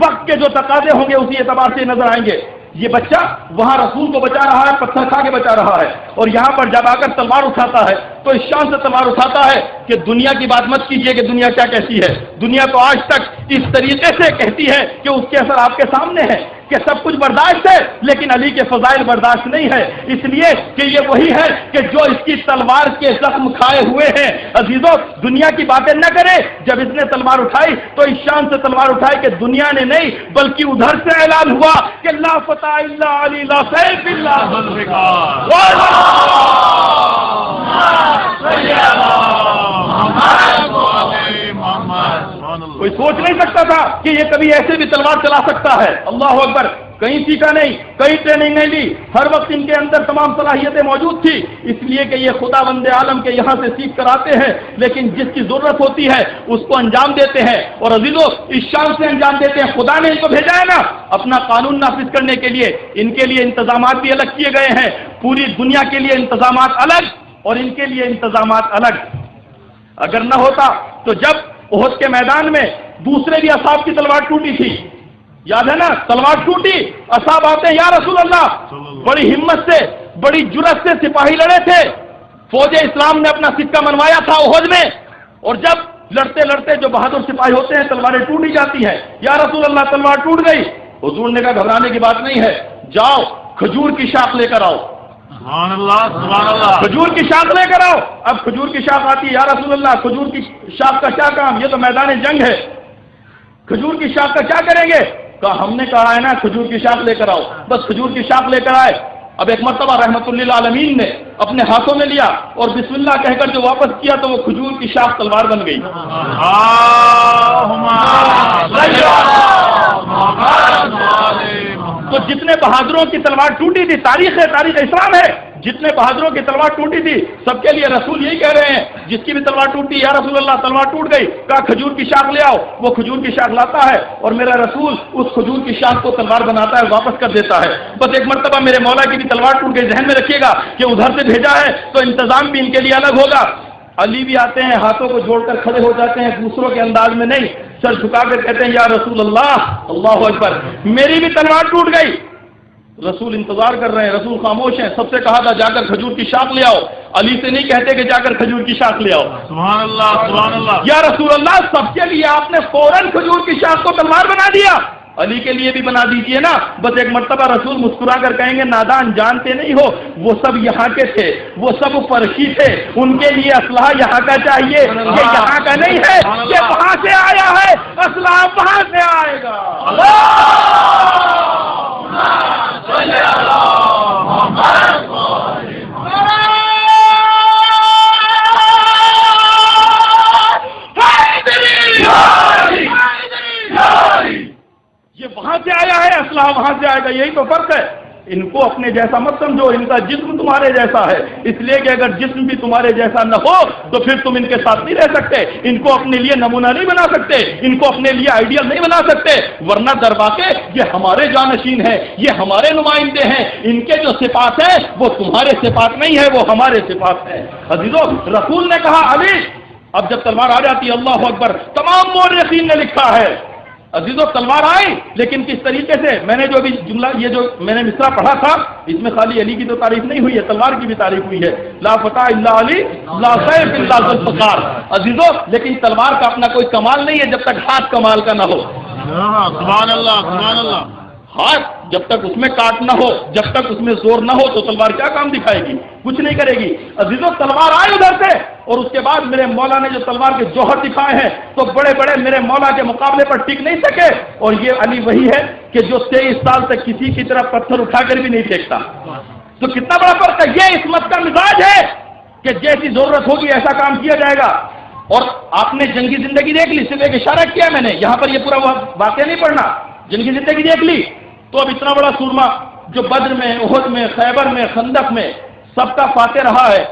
وقت کے جو تقاضے ہوں گے اسی اعتبار سے نظر آئیں گے۔ یہ بچہ وہاں رسول کو بچا رہا ہے، پتھر کھا کے بچا رہا ہے، اور یہاں پر جب آ کر تلوار اٹھاتا ہے تو اس شان سے تلوار اٹھاتا ہے کہ دنیا کی بات مت کیجیے کہ دنیا کیا کہتی ہے۔ دنیا تو آج تک اس طریقے سے کہتی ہے کہ اس کے اثر آپ کے سامنے ہے کہ سب کچھ برداشت ہے لیکن علی کے فضائل برداشت نہیں ہے، اس لیے کہ یہ وہی ہے کہ جو اس کی تلوار کے زخم کھائے ہوئے ہیں۔ عزیزوں دنیا کی باتیں نہ کرے، جب اس نے تلوار اٹھائی تو اس شان سے تلوار اٹھائی کہ دنیا نے نہیں بلکہ ادھر سے اعلان ہوا کہ لا فتح الا علی لا سیف الا کوئی سوچ نہیں سکتا تھا کہ یہ کبھی ایسے بھی تلوار چلا سکتا ہے۔ اللہ اکبر، کہیں سیکھا نہیں، کہیں ٹریننگ نہیں لی، ہر وقت ان کے اندر تمام صلاحیتیں موجود تھی، اس لیے کہ یہ خدا بند عالم کے یہاں سے سیکھ کر آتے ہیں، لیکن جس کی ضرورت ہوتی ہے اس کو انجام دیتے ہیں، اور عزیزوں اس شان سے انجام دیتے ہیں۔ خدا نے ان کو بھیجا ہے نا اپنا قانون نافذ کرنے کے لیے، ان کے لیے انتظامات بھی الگ کیے گئے ہیں، پوری دنیا کے لیے انتظامات الگ اور ان کے لیے انتظامات الگ۔ اگر نہ ہوتا تو جب احد کے میدان میں دوسرے بھی اصحاب کی تلوار ٹوٹی تھی، یاد ہے نا، تلوار ٹوٹی، اصحاب آتے ہیں یا رسول اللہ، بڑی ہمت سے بڑی جرأت سے سپاہی لڑے تھے، فوج اسلام نے اپنا سکہ منوایا تھا احد میں، اور جب لڑتے لڑتے جو بہادر سپاہی ہوتے ہیں تلواریں ٹوٹ ہی جاتی ہیں۔ یا رسول اللہ تلوار ٹوٹ گئی، حضور نے کہا گھبرانے کی بات نہیں ہے، جاؤ کھجور کی شاخ لے کر آؤ،
سبحان اللہ سبحان اللہ،
کھجور کی شاخ لے کر آؤ۔ اب کھجور کی شاخ آتی ہے، یا رسول اللہ کھجور کی شاخ کا کیا کام، یہ تو میدان جنگ ہے، کھجور کی شاخ کا کیا کریں گے؟ کہا ہم نے کہا ہے نا کھجور کی شاخ لے کر آؤ، بس کھجور کی شاخ لے کر آئے۔ اب ایک مرتبہ رحمت للعالمین نے اپنے ہاتھوں میں لیا اور بسم اللہ کہہ کر جو واپس کیا تو وہ کھجور کی شاخ تلوار بن گئی۔ تو جتنے بہادروں کی تلوار ٹوٹی تھی، تاریخ ہے، تاریخ اسلام ہے، جتنے بہادروں کی تلوار ٹوٹی تھی سب کے لیے رسول یہی کہہ رہے ہیں، جس کی بھی تلوار ٹوٹی، یا رسول اللہ تلوار ٹوٹ گئی، کہا کھجور کی شاخ لے آؤ، وہ کھجور کی شاخ لاتا ہے اور میرا رسول اس کھجور کی شاخ کو تلوار بناتا ہے، واپس کر دیتا ہے۔ بس ایک مرتبہ میرے مولا کی بھی تلوار ٹوٹ گئی، ذہن میں رکھیے گا کہ ادھر سے بھیجا ہے تو انتظام بھی ان کے لیے الگ ہوگا۔ علی بھی آتے ہیں، ہاتھوں کو جوڑ کر کھڑے ہو جاتے ہیں، دوسروں کے انداز میں نہیں، سر جھکا کر کہتے ہیں یا رسول اللہ، اللہ اکبر، میری بھی تلوار ٹوٹ گئی۔ رسول انتظار کر رہے ہیں، رسول خاموش ہیں۔ سب سے کہا تھا جا کر کھجور کی شاخ لے آؤ، علی سے نہیں کہتے کہ جا کر کھجور کی شاخ لے آؤ۔
سبحان اللہ سبحان اللہ۔
یا رسول اللہ، سب کے لیے آپ نے فوراً کھجور کی شاخ کو تلوار بنا دیا، علی کے لیے بھی بنا دیجئے نا۔ بس ایک مرتبہ رسول مسکرا کر کہیں گے نادان جانتے نہیں ہو، وہ سب یہاں کے تھے، وہ سب فرشی تھے، ان کے لیے اسلحہ یہاں کا چاہیے، یہ یہاں کا نہیں ہے، یہ وہاں سے آیا ہے، اسلحہ وہاں سے آئے گا۔ یہ وہاں سے آیا ہے، اسلحہ وہاں سے آئے گا، یہی تو فرق ہے۔ ان کو اپنے جیسا مت سمجھو، ان کا جسم تمہارے جیسا ہے، اس لیے کہ اگر جسم بھی تمہارے جیسا نہ ہو تو پھر تم ان کے ساتھ نہیں رہ سکتے، ان کو اپنے لیے نمونہ نہیں بنا سکتے، ان کو اپنے لیے آئیڈیل نہیں بنا سکتے، ورنہ درواقع یہ ہمارے جانشین ہیں، یہ ہمارے نمائندے ہیں، ان کے جو صفات ہیں وہ تمہارے صفات نہیں ہے، وہ ہمارے صفات ہیں۔ عزیزو، رسول نے کہا علی، اب جب تلوار آ جاتی ہے، اللہ اکبر، تمام مورخین نے لکھا ہے عزیزو تلوار آئی، لیکن کس طریقے سے؟ میں نے جو ابھی جملہ، یہ جو میں نے مصرع پڑھا تھا، اس میں خالی علی کی تو تعریف نہیں ہوئی ہے، تلوار کی بھی تعریف ہوئی ہے، لا فتح الا علی لا سیف الا ذو الفقار۔ عزیزو، لیکن تلوار کا اپنا کوئی کمال نہیں ہے جب تک ہاتھ کمال کا نہ ہو۔
سبحان اللہ سبحان اللہ۔
ہاتھ جب تک اس میں کاٹ نہ ہو، جب تک اس میں زور نہ ہو تو تلوار کیا کام دکھائے گی؟ کچھ نہیں کرے گی۔ عزیزو، تلوار آئی ادھر سے، اور اس کے بعد میرے مولا نے جو تلوار کے جوہر دکھائے ہیں تو بڑے بڑے میرے مولا کے مقابلے پر ٹک نہیں سکے۔ اور یہ علی وہی ہے کہ جو 23 سال تک کسی کی طرف پتھر اٹھا کر بھی نہیں پھینکتا۔ تو کتنا بڑا فرق ہے؟ یہ عصمت کا مزاج ہے کہ جیسی ضرورت ہوگی ایسا کام کیا جائے گا۔ اور آپ نے جنگی زندگی دیکھ لی، صرف ایک اشارہ کیا میں نے، یہاں پر یہ پورا واقعہ نہیں پڑھنا، جنگی زندگی دیکھ لی تو اب اتنا بڑا سورما جو بدر میں، احد میں، خیبر میں، خندق میں سب کا فاتح رہا ہے،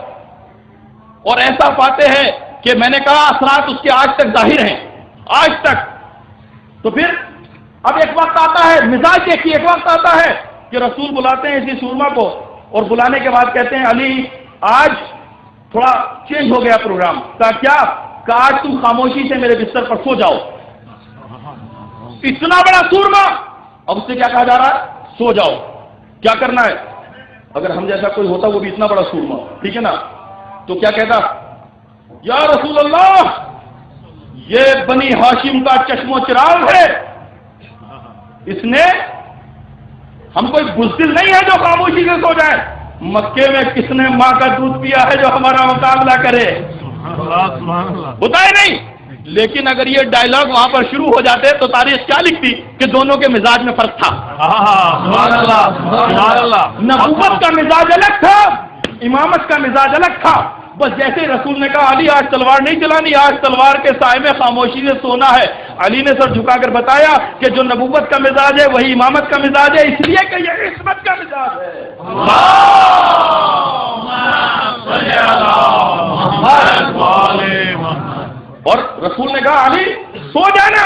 اور ایسا فاتح ہے کہ میں نے کہا اثرات اس کے آج تک ظاہر ہیں، آج تک۔ تو پھر اب ایک وقت آتا ہے، مزاج دیکھیے، ایک وقت آتا ہے کہ رسول بلاتے ہیں اسی سورما کو، اور بلانے کے بعد کہتے ہیں علی آج تھوڑا چینج ہو گیا پروگرام۔ کہا کیا؟ کہا آج تم خاموشی سے میرے بستر پر سو جاؤ۔ اتنا بڑا سورما، اب اس سے کیا کہا جا رہا ہے؟ سو جاؤ۔ کیا کرنا ہے؟ اگر ہم جیسا کوئی ہوتا وہ بھی اتنا بڑا سورما، ٹھیک ہے نا، تو کیا کہتا؟ یا رسول اللہ، یہ بنی ہاشم کا چشم و چراغ ہے، اس نے، ہم کوئی بزدل نہیں ہے جو خاموشی سے سو جائے۔ مکے میں کس نے ماں کا دودھ پیا ہے جو ہمارا مقابلہ کرے؟ ہوتا ہے نہیں۔ لیکن اگر یہ ڈائلاگ وہاں پر شروع ہو جاتے تو تاریخ کیا لکھتی کہ دونوں کے مزاج میں فرق تھا۔
سبحان اللہ سبحان اللہ۔
نبوت کا مزاج الگ تھا، امامت کا مزاج الگ تھا۔ بس جیسے رسول نے کہا علی آج تلوار نہیں چلانی، آج تلوار کے سائے میں خاموشی سے سونا ہے، علی نے سر جھکا کر بتایا کہ جو نبوت کا مزاج ہے وہی امامت کا مزاج ہے، اس لیے کہ یہ عصمت کا مزاج ہے۔ اور رسول نے کہا علی سو جانا۔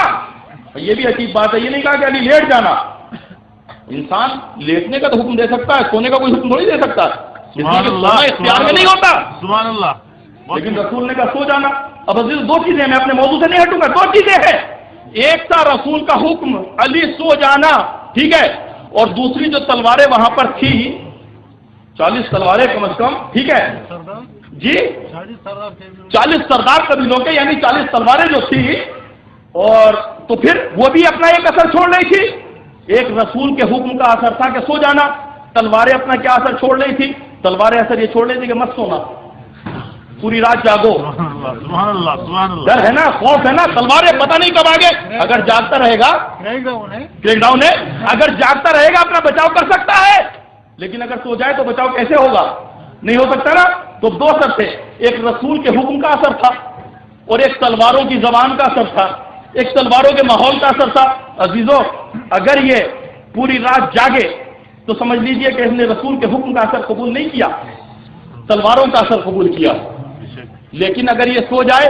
یہ بھی عجیب بات ہے، یہ نہیں کہا کہ علی لیٹ جانا۔ انسان لیٹنے کا تو حکم دے سکتا ہے، سونے کا کوئی حکم تھوڑی دے سکتا ہے، اختیار میں نہیں ہوتا۔
سبحان اللہ۔
لیکن رسول نے کہا سو جانا۔ اب عزیز دو چیزیں، میں اپنے موضوع سے نہیں ہٹوں گا، دو چیزیں ہیں، ایک تھا رسول کا حکم علی سو جانا، ٹھیک ہے، اور دوسری جو تلواریں وہاں پر تھی 40 تلواریں کم از کم، ٹھیک ہے جی، 40 سردار قبیلوں کے، یعنی 40 تلواریں جو تھی، اور تو پھر وہ بھی اپنا ایک اثر چھوڑ رہی تھی۔ ایک رسول کے حکم کا اثر تھا کہ سو جانا، تلواریں اپنا کیا اثر چھوڑ رہی تھی؟ تلواریں اثر یہ چھوڑ رہی تھی کہ مت سونا، پوری رات جاگو۔
سبحان اللہ سبحان اللہ۔
ڈر ہے نا، خوف ہے نا، تلواریں پتہ نہیں کب آگے، اگر جاگتا رہے گا کریک ڈاؤن ہے، اگر جاگتا رہے گا اپنا بچاؤ کر سکتا ہے، لیکن اگر سو جائے تو بچاؤ کیسے ہوگا؟ نہیں ہو سکتا نا۔ تو دو اثر تھے، ایک رسول کے حکم کا اثر تھا اور ایک تلواروں کی زبان کا اثر تھا، ایک تلواروں کے ماحول کا اثر تھا۔ عزیزو، اگر یہ پوری رات جاگے تو تو سمجھ لیجئے کہ اس نے رسول کے حکم کا اثر قبول نہیں کیا، تلواروں کا اثر قبول کیا۔ لیکن اگر یہ سو جائے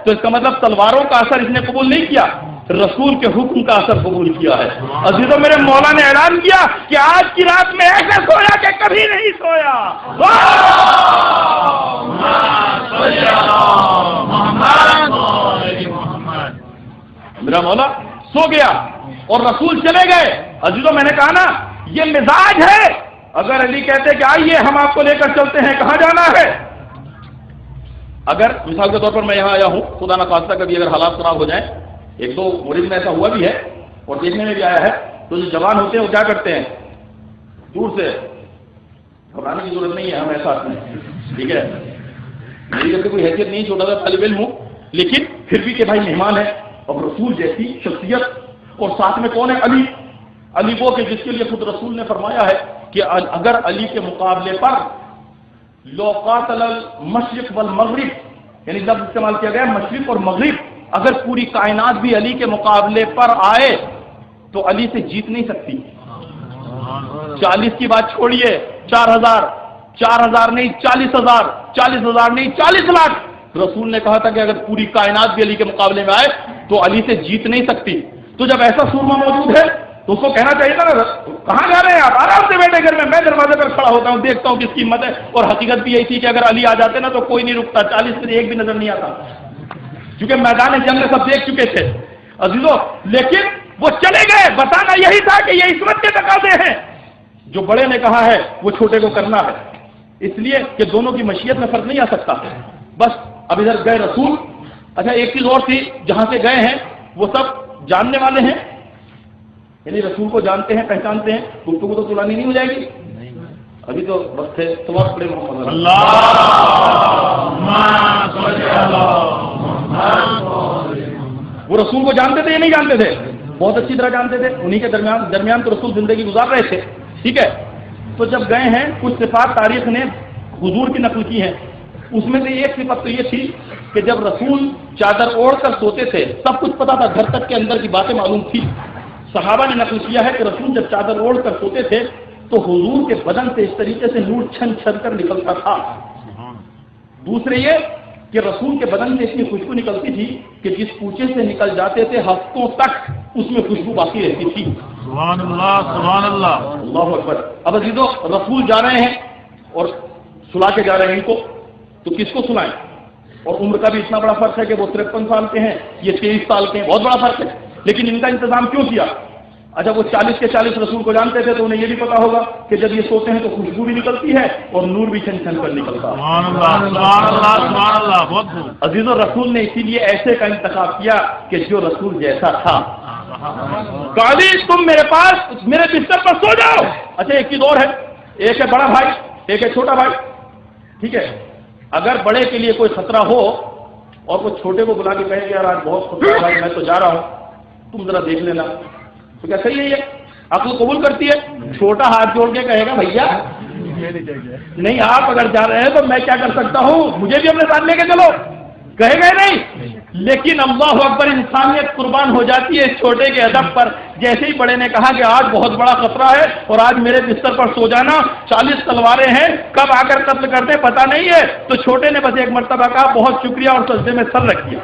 تو اس کا مطلب تلواروں کا اثر اس نے قبول نہیں کیا، رسول کے حکم کا اثر قبول کیا ہے۔ عزیزوں، میرے مولا نے اعلان کیا کہ آج کی رات میں ایسے سویا کہ کبھی نہیں سویا۔ میرا مولا سو گیا اور رسول چلے گئے۔ عزیزوں، میں نے کہا نا یہ مزاج ہے۔ اگر علی کہتے کہ آئیے ہم آپ کو لے کر چلتے ہیں، کہاں جانا ہے؟ اگر مثال کے طور پر میں یہاں آیا ہوں، خدا نخواستہ کبھی اگر حالات خراب ہو جائیں، ایک دو مرید میں ایسا ہوا بھی ہے اور دیکھنے میں بھی آیا ہے، تو جو جوان ہوتے ہیں وہ کیا کرتے ہیں، دور سے، گھبرانے کی ضرورت نہیں ہے، ہم ایسا آتے ہیں، ٹھیک ہے، میری جیسے کوئی حیثیت نہیں، چھوٹا سا طالب علم ہوں، لیکن پھر بھی کہ بھائی مہمان ہے اور رسول جیسی شخصیت، اور ساتھ میں کون ہے؟ علی وہ کہ جس کے لیے خود رسول نے فرمایا ہے کہ اگر علی کے مقابلے پر لو قاتل المشرق والمغرب، یعنی لفظ استعمال کیا گیا مشرق اور مغرب، اگر پوری کائنات بھی علی کے مقابلے پر آئے تو علی سے جیت نہیں سکتی۔ 40 کی بات چھوڑیے، 4,000 نہیں 40,000، 40,000 نہیں 40 لاکھ، رسول نے کہا تھا کہ اگر پوری کائنات بھی علی کے مقابلے میں آئے تو علی سے جیت نہیں سکتی۔ تو جب ایسا سورما موجود ہے تو اس کو کہنا چاہیے تھا نا، کہاں جا رہے ہیں آپ؟ آرام سے بیٹھے گھر میں دروازے پر کھڑا ہوتا ہوں، دیکھتا ہوں کس کی ہمت ہے۔ اور حقیقت بھی یہی تھی کہ اگر علی آ جاتے نا تو کوئی نہیں رکتا، 40 سے ایک بھی نظر نہیں آتا، کیونکہ میدان جنگ میں سب دیکھ چکے تھے۔ عزیزوں، لیکن وہ چلے گئے، بتانا یہی تھا کہ یہ عصمت کے تقاضے ہیں، جو بڑے نے کہا ہے وہ چھوٹے کو کرنا ہے، اس لیے کہ دونوں کی مشیت میں فرق نہیں آ سکتا۔ بس اب ادھر گئے رسول۔ اچھا، ایک چیز اور تھی، جہاں سے گئے ہیں وہ سب جاننے والے ہیں، یعنی رسول کو جانتے ہیں، پہچانتے ہیں، گفتگو تو پرانی نہیں ہو جائے گی، ابھی تو وقت ہے۔ تو آپ پڑے محمد وہ رسول کو جانتے تھے یا نہیں جانتے تھے؟ بہت اچھی طرح جانتے تھے، انہی کے درمیان تو رسول زندگی گزار رہے تھے، ٹھیک ہے۔ تو جب گئے ہیں، کچھ صفات تاریخ نے حضور کی نقل کی ہیں، اس میں سے ایک صفت تو یہ تھی کہ جب رسول چادر اوڑھ کر سوتے تھے سب کچھ پتا تھا، گھر تک کے اندر کی باتیں معلوم تھی۔ صحابہ نے نقل کیا ہے کہ رسول جب چادر اوڑھ کر سوتے تھے تو حضور کے بدن سے اس طریقے سے نور چھن چھن کر نکلتا تھا۔ دوسرے یہ کہ رسول کے بدن سے اتنی خوشبو نکلتی تھی کہ جس کوچے سے نکل جاتے تھے ہفتوں تک اس میں خوشبو باقی رہتی تھی۔
سبحان اللہ، سبحان اللہ،
اللہ اکبر۔ اب عزیزو، رسول جا رہے ہیں اور سلا کے جا رہے ہیں ان کو، تو کس کو سلائیں؟ اور عمر کا بھی اتنا بڑا فرق ہے کہ وہ 53 سال کے ہیں، یہ 23 سال کے ہیں، بہت بڑا فرق ہے، لیکن ان کا انتظام کیوں کیا؟ اچھا، وہ 40 کے 40 رسول کو جانتے تھے تو انہیں یہ بھی پتا ہوگا کہ جب یہ سوتے ہیں تو خوشبو بھی نکلتی ہے اور نور بھی چھن چھن کر نکلتا ہے۔
سبحان اللہ، سبحان اللہ، سبحان اللہ، بہت خوب۔
عزیزو، رسول نے اسی لیے ایسے کا انتخاب کیا کہ جو رسول جیسا تھا۔ علی تم میرے پاس میرے بستر پر سو جاؤ۔ اچھا، ایک چیز اور ہے، ایک ہے بڑا بھائی، ایک ہے چھوٹا بھائی، ٹھیک ہے۔ اگر بڑے کے لیے کوئی خطرہ ہو اور وہ چھوٹے کو بلا کے کہے کہ یار آج بہت خطرہ ہے بھائی، میں تو جا رہا ہوں، تم ذرا دیکھ لینا، تو کیا صحیح ہے؟ یہ عقل قبول کرتی ہے؟ چھوٹا ہاتھ جوڑ کے کہے گا بھیا نہیں، آپ اگر جا رہے ہیں تو میں کیا کر سکتا ہوں، مجھے بھی اپنے ساتھ لے کے چلو، کہے گا نہیں؟ لیکن اللہ اکبر، انسانیت قربان ہو جاتی ہے اس چھوٹے کے ادب پر۔ جیسے ہی بڑے نے کہا کہ آج بہت بڑا خطرہ ہے اور آج میرے بستر پر سو جانا، 40 تلواریں ہیں، کب آ کر قتل کرتے پتہ نہیں ہے، تو چھوٹے نے بس ایک مرتبہ کہا بہت شکریہ اور سجدے میں سر رکھ دیا۔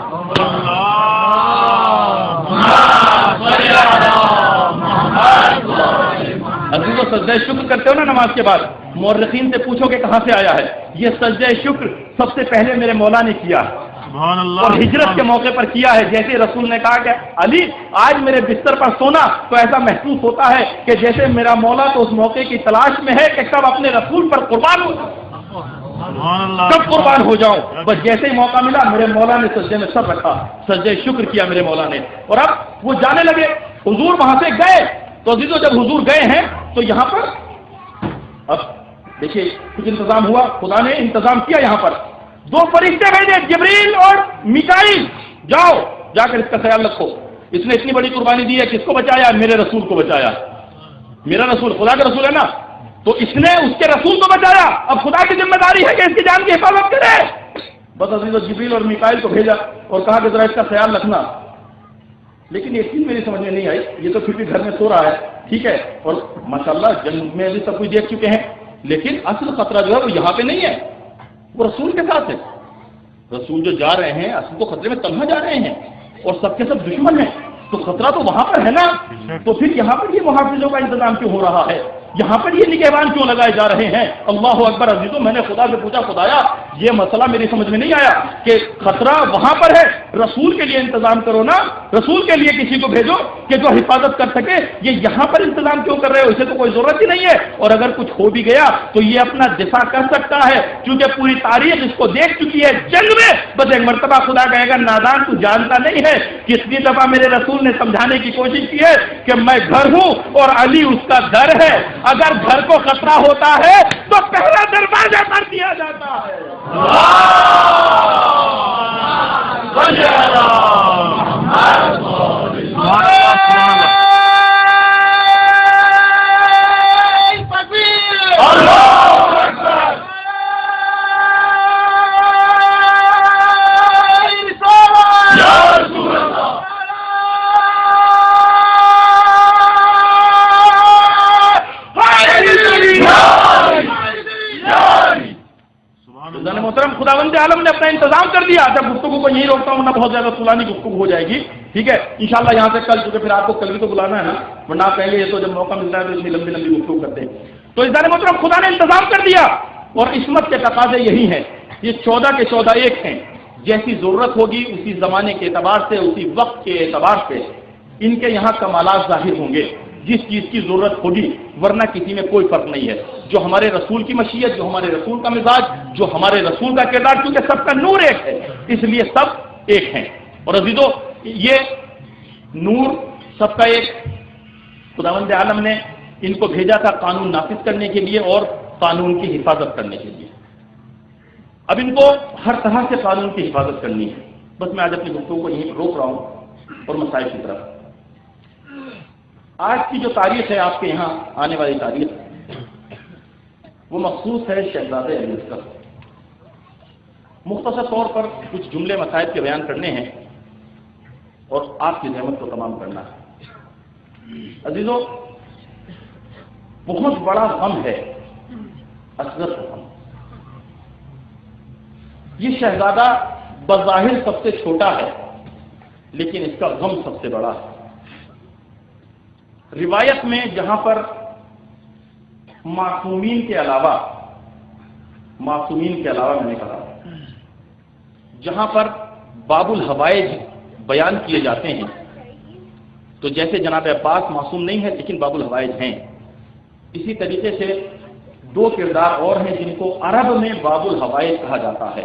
عزیزو، سجدہ شکر کرتے ہو نا نماز کے بعد، مورخین سے پوچھو کہ کہاں سے آیا ہے؟ یہ سجدہ شکر سب سے پہلے میرے مولا نے کیا اور ہجرت کے موقع پر کیا ہے۔ جیسے رسول نے کہا کہ علی آج میرے بستر پر سونا، تو ایسا محسوس ہوتا ہے کہ جیسے میرا مولا تو اس موقع کی تلاش میں ہے کہ کب اپنے رسول پر قربان ہو، کب قربان ہو جاؤں۔ بس جیسے ہی موقع ملا میرے مولا نے سجدے میں سر رکھا، سجدے شکر کیا میرے مولا نے، اور اب وہ جانے لگے۔ حضور وہاں سے گئے، تو عزیزو جب حضور گئے ہیں تو یہاں پر اب دیکھیے کچھ انتظام ہوا، خدا نے انتظام کیا۔ یہاں پر 2 فرشتے بھیجے، جبریل اور میکائیل، جاؤ جا کر اس کا خیال رکھو، اس نے اتنی بڑی قربانی دی ہے، کس کو بچایا؟ میرے رسول کو بچایا۔ میرا رسول خدا کا رسول ہے نا، تو اس نے اس کے رسول کو بچایا، اب خدا کی ذمہ داری ہے کہ اس کی جان کی حفاظت کرے۔ بس عزیزو، جبریل اور میکائیل کو بھیجا اور کہا کہ ذرا اس کا خیال رکھنا۔ لیکن ایک چیز میری سمجھ میں نہیں آئی، یہ تو پھر بھی گھر میں سو رہا ہے، ٹھیک ہے، اور ماشاءاللہ جنگ میں بھی سب کچھ دیکھ چکے ہیں، لیکن اصل خطرہ جو ہے وہ یہاں پہ نہیں ہے، وہ رسول کے ساتھ ہے۔ رسول جو جا رہے ہیں اصل تو خطرے میں تنہا جا رہے ہیں اور سب کے سب دشمن ہیں، تو خطرہ تو وہاں پر ہے نا، تو پھر یہاں پر یہ محافظوں کا انتظام کیوں ہو رہا ہے؟ یہاں پر یہ نگہبان کیوں لگائے جا رہے ہیں؟ اللہ اکبر عزیزوں، میں نے خدا سے پوچھا، خدایا یہ مسئلہ میری سمجھ میں نہیں آیا کہ خطرہ وہاں پر ہے، رسول کے لیے انتظام کرو نا، رسول کے لیے کسی کو بھیجو کہ جو حفاظت کر سکے، یہ یہاں پر انتظام کیوں کر رہے ہو؟ اسے تو کوئی ضرورت ہی نہیں ہے، اور اگر کچھ ہو بھی گیا تو یہ اپنا دفاع کر سکتا ہے، کیونکہ پوری تاریخ اس کو دیکھ چکی ہے جنگ میں۔ بس ایک مرتبہ خدا کہے گا نادان تو جانتا نہیں ہے، کتنی دفعہ میرے رسول نے سمجھانے کی کوشش کی ہے کہ میں گھر ہوں اور علی اس کا گھر ہے، اگر گھر کو خطرہ ہوتا ہے تو پہلا دروازہ کر دیا جاتا ہے۔ محترم خداوند عالم نے اپنا انتظام کر دیا۔ جب گفتگو کو یہی روکتا ہوں، نہ بہت زیادہ طولانی گفتگو ہو جائے گی، ٹھیک ہے انشاءاللہ یہاں سے کل، چونکہ پھر آپ کو کل بھی تو بلانا ہے نا، ورنہ آپ کہیں گے یہ تو جب موقع ملتا ہے تو اتنی لمبی لمبی گفتگو کرتے ہیں۔ تو اس محترم خدا نے انتظام کر دیا، اور عصمت کے تقاضے یہی ہیں، یہ 14 کے 14 ایک ہیں، جیسی ضرورت ہوگی اسی زمانے کے اعتبار سے، اسی وقت کے اعتبار سے ان کے یہاں کمالات ظاہر ہوں گے، جس چیز کی ضرورت ہوگی، ورنہ کسی میں کوئی فرق نہیں ہے۔ جو ہمارے رسول کی مشیت، جو ہمارے رسول کا مزاج، جو ہمارے رسول کا کردار، کیونکہ سب کا نور ایک ہے، اس لیے سب ایک ہیں۔ اور عزیزو، یہ نور سب کا ایک، خداوند عالم نے ان کو بھیجا تھا قانون نافذ کرنے کے لیے اور قانون کی حفاظت کرنے کے لیے۔ اب ان کو ہر طرح سے قانون کی حفاظت کرنی ہے۔ بس میں آج اپنی گفتگو کو یہیں روک رہا ہوں اور مسائل کی طرف۔ آج کی جو تاریخ ہے، آپ کے یہاں آنے والی تاریخ، وہ مخصوص ہے شہزادے علی اصغر۔ مختصر طور پر کچھ جملے مسائل کے بیان کرنے ہیں اور آپ کی زحمت کو تمام کرنا ہے۔ عزیزو، بہت بڑا غم ہے اصغر کا غم۔ یہ شہزادہ بظاہر سب سے چھوٹا ہے، لیکن اس کا غم سب سے بڑا ہے۔ روایت میں جہاں پر معصومین کے علاوہ میں نے کہا، جہاں پر باب الحوائج بیان کیے جاتے ہیں، تو جیسے جناب عباس معصوم نہیں ہے لیکن باب الحوائج ہیں، اسی طریقے سے دو کردار اور ہیں جن کو عرب میں باب الحوائج کہا جاتا ہے۔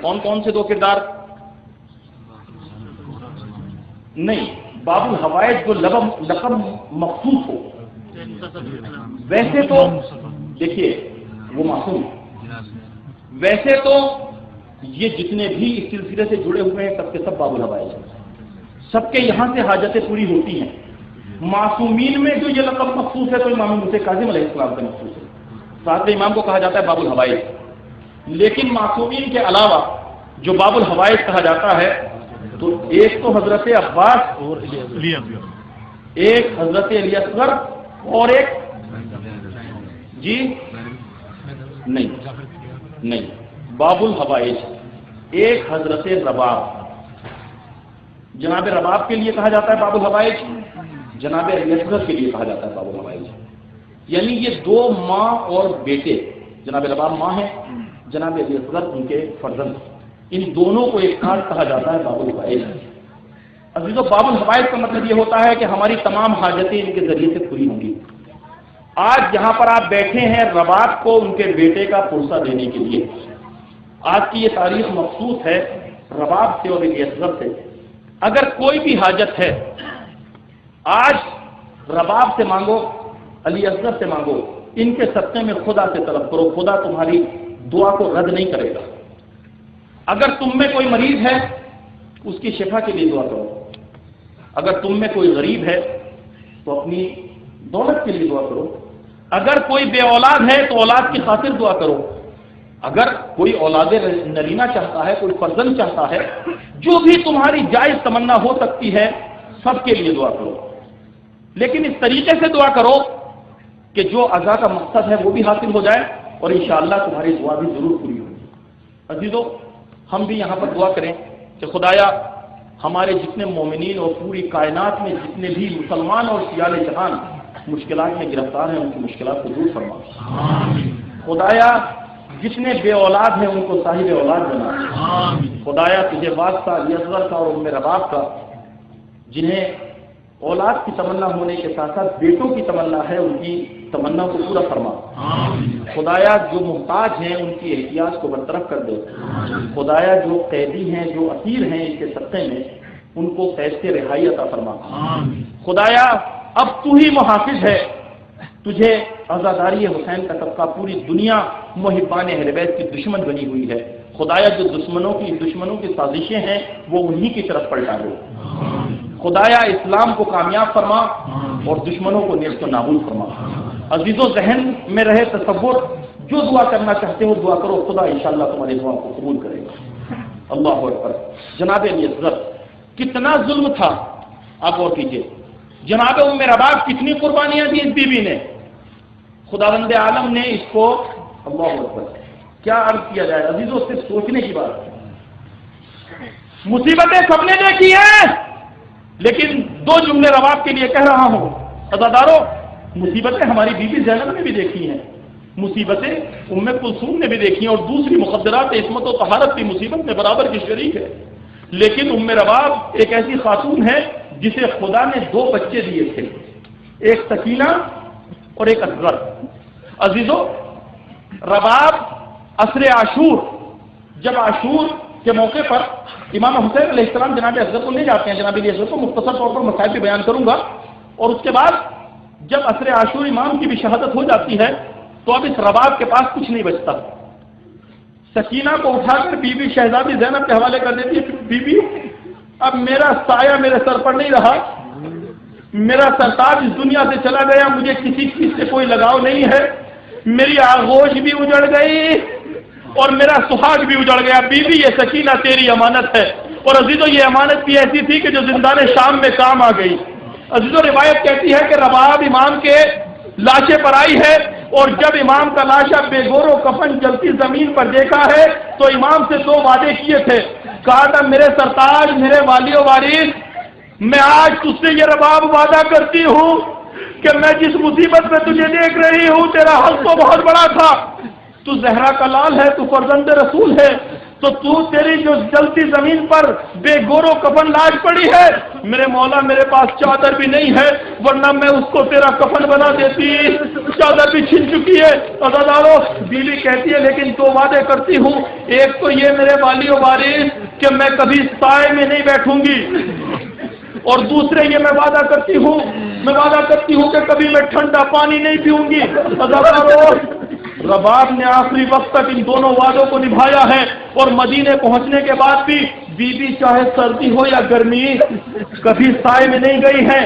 کون کون سے دو کردار؟ نہیں، باب الحوائج جو لقب مخصوص ہو، ویسے تو دیکھیے وہ معصوم، ویسے تو یہ جتنے بھی اس سلسلے سے جڑے ہوئے ہیں سب کے سب باب الحوائج ہیں، سب کے یہاں سے حاجتیں پوری ہوتی ہیں۔ معصومین میں جو یہ لقب مخصوص ہے تو امام موسیٰ کاظم علیہ السلام سے مخصوص ہے، ساتھ امام کو کہا جاتا ہے باب الحوائج۔ لیکن معصومین کے علاوہ جو باب الحوائج کہا جاتا ہے، تو ایک تو حضرت عباس، ایک حضرت علی اصغر، اور ایک جی نہیں باب الحوائج ایک حضرت رباب، جناب رباب کے لیے کہا جاتا ہے باب الحوائج، جناب علی اصغر کے لیے کہا جاتا ہے باب الحوائج۔ یعنی یہ دو ماں اور بیٹے، جناب رباب ماں ہیں، جناب علی اصغر ان کے فرزند، ان دونوں کو ایک ساتھ کہا جاتا ہے باب الحوائج۔ عزیزو، باب الحوائج کا مطلب یہ ہوتا ہے کہ ہماری تمام حاجتیں ان کے ذریعے سے پوری ہوں گی۔ آج جہاں پر آپ بیٹھے ہیں رباب کو ان کے بیٹے کا پرسہ دینے کے لیے، آج کی یہ تاریخ مخصوص ہے رباب سے اور علی اصغر سے۔ اگر کوئی بھی حاجت ہے آج رباب سے مانگو، علی اصغر سے مانگو، ان کے صدقے میں خدا سے طلب کرو، خدا تمہاری دعا کو رد نہیں کرے گا۔ اگر تم میں کوئی مریض ہے اس کی شفا کے لیے دعا کرو، اگر تم میں کوئی غریب ہے تو اپنی دولت کے لیے دعا کرو، اگر کوئی بے اولاد ہے تو اولاد کی خاطر دعا کرو، اگر کوئی اولاد نرینہ چاہتا ہے، کوئی فرزند چاہتا ہے، جو بھی تمہاری جائز تمنا ہو سکتی ہے، سب کے لیے دعا کرو، لیکن اس طریقے سے دعا کرو کہ جو عزا کا مقصد ہے وہ بھی حاصل ہو جائے اور انشاءاللہ تمہاری دعا بھی ضرور پوری ہوگی۔ عزیزو، ہم بھی یہاں پر دعا کریں کہ خدایا ہمارے جتنے مومنین اور پوری کائنات میں جتنے بھی مسلمان اور سیال جہان مشکلات میں گرفتار ہیں، ان کی مشکلات کو دور فرما۔ خدایا جتنے بے اولاد ہیں ان کو صاحب اولاد بنا۔ خدایا تجھے واسطہ علی اصغر کا اور ام رباب کا، جنہیں اولاد کی تمنا ہونے کے ساتھ ساتھ بیٹوں کی تمنا ہے، ان کی تمنا کو پورا فرما۔ خدایا جو محتاج ہیں ان کی احتیاج کو برطرف کر دے۔ خدایا جو قیدی ہیں، جو اسیر ہیں اس کے صدقے میں، ان کو قید سے رہائی عطا فرما۔ خدایا اب تو ہی محافظ ہے، تجھے عزاداری حسین کا طبقہ پوری دنیا محبان اہل بیت کی دشمن بنی ہوئی ہے۔ خدایا جو دشمنوں کی سازشیں ہیں وہ انہی کی طرف پلٹا دے۔ خدایا اسلام کو کامیاب فرما اور دشمنوں کو نیست و نابود فرما۔ عزیزو، ذہن میں رہے تصور، جو دعا کرنا چاہتے ہو دعا کرو، خدا انشاءاللہ تمہاری دعا کو قبول کرے گا۔ اللہ اکبر۔ جناب علی اصغر کتنا ظلم تھا، آپ غور کیجیے۔ جناب ام رباب کتنی قربانیاں دی اس بی بی نے، خداوند عالم نے اس کو، اللہ اکبر، کیا عرض کیا جائے عزیزو، صرف سوچنے کی بات ہے۔ مصیبتیں سب نے دیکھی ہیں، لیکن دو جملے رباب کے لیے کہہ رہا ہوں، عزادارو، مصیبتیں ہماری بی بی زینب نے بھی دیکھی ہیں، مصیبتیں ام کلثوم نے بھی دیکھی ہیں، اور دوسری مقدرات عصمت و طہارت کی مصیبت میں برابر کی شریک ہے، لیکن ام رباب ایک ایسی خاتون ہے جسے خدا نے دو بچے دیے تھے، ایک سکینہ اور ایک اصغر۔ عزیزو، رباب عصر عاشور، جب عاشور کے موقع پر امام حسین علیہ السلام جناب اصغر کو لے جاتے ہیں، جناب علی اصغر کو مختصر طور پر مسائل بھی بیان کروں گا، اور اس کے بعد جب عصر عاشور امام کی بھی شہادت ہو جاتی ہے تو اب اس رباب کے پاس کچھ نہیں بچتا۔ سکینہ کو اٹھا کر بی بی شہزادی زینب کے حوالے کر دیتی ہے، بی بی اب میرا سایہ میرے سر پر نہیں رہا، میرا سرتاج اس دنیا سے چلا گیا، مجھے کسی چیز سے کوئی لگاؤ نہیں ہے، میری آغوش بھی اجڑ گئی اور میرا سہاگ بھی اجڑ گیا، بی بی یہ سکینہ تیری امانت ہے۔ اور عزیزو، یہ امانت بھی ایسی تھی کہ جو زندان شام میں کام آ گئی۔ عزیزو، روایت کہتی ہے کہ رباب امام کے لاشے پر آئی ہے، اور جب امام کا لاشا بے گور و کفن جلتی زمین پر دیکھا ہے تو امام سے دو وعدے کیے تھے، کہا تھا میرے سرتاج، میرے والی و وارث، میں آج تجھ سے یہ رباب وعدہ کرتی ہوں کہ میں جس مصیبت میں تجھے دیکھ رہی ہوں تیرا حق تو بہت بڑا تھا، تو زہرا کا لال ہے، تو فرزند رسول ہے، تو تیری جو جلتی زمین پر بے گور و کفن لاش پڑی ہے، میرے مولا میرے پاس چادر بھی نہیں ہے، ورنہ میں اس کو تیرا کفن بنا دیتی، چادر بھی چھن چکی ہے۔ عزادارو، بیوی کہتی ہے لیکن دو وعدے کرتی ہوں، ایک تو یہ میرے والی و وارث کہ میں کبھی سائے میں نہیں بیٹھوں گی، اور دوسرے یہ میں وعدہ کرتی ہوں کہ کبھی میں ٹھنڈا پانی نہیں پیوں گی۔ عزادارو، رباب نے آخری وقت تک ان دونوں وعدوں کو نبھایا ہے، اور مدینے پہنچنے کے بعد بھی بی بی چاہے سردی ہو یا گرمی کبھی سائے میں نہیں گئی ہے،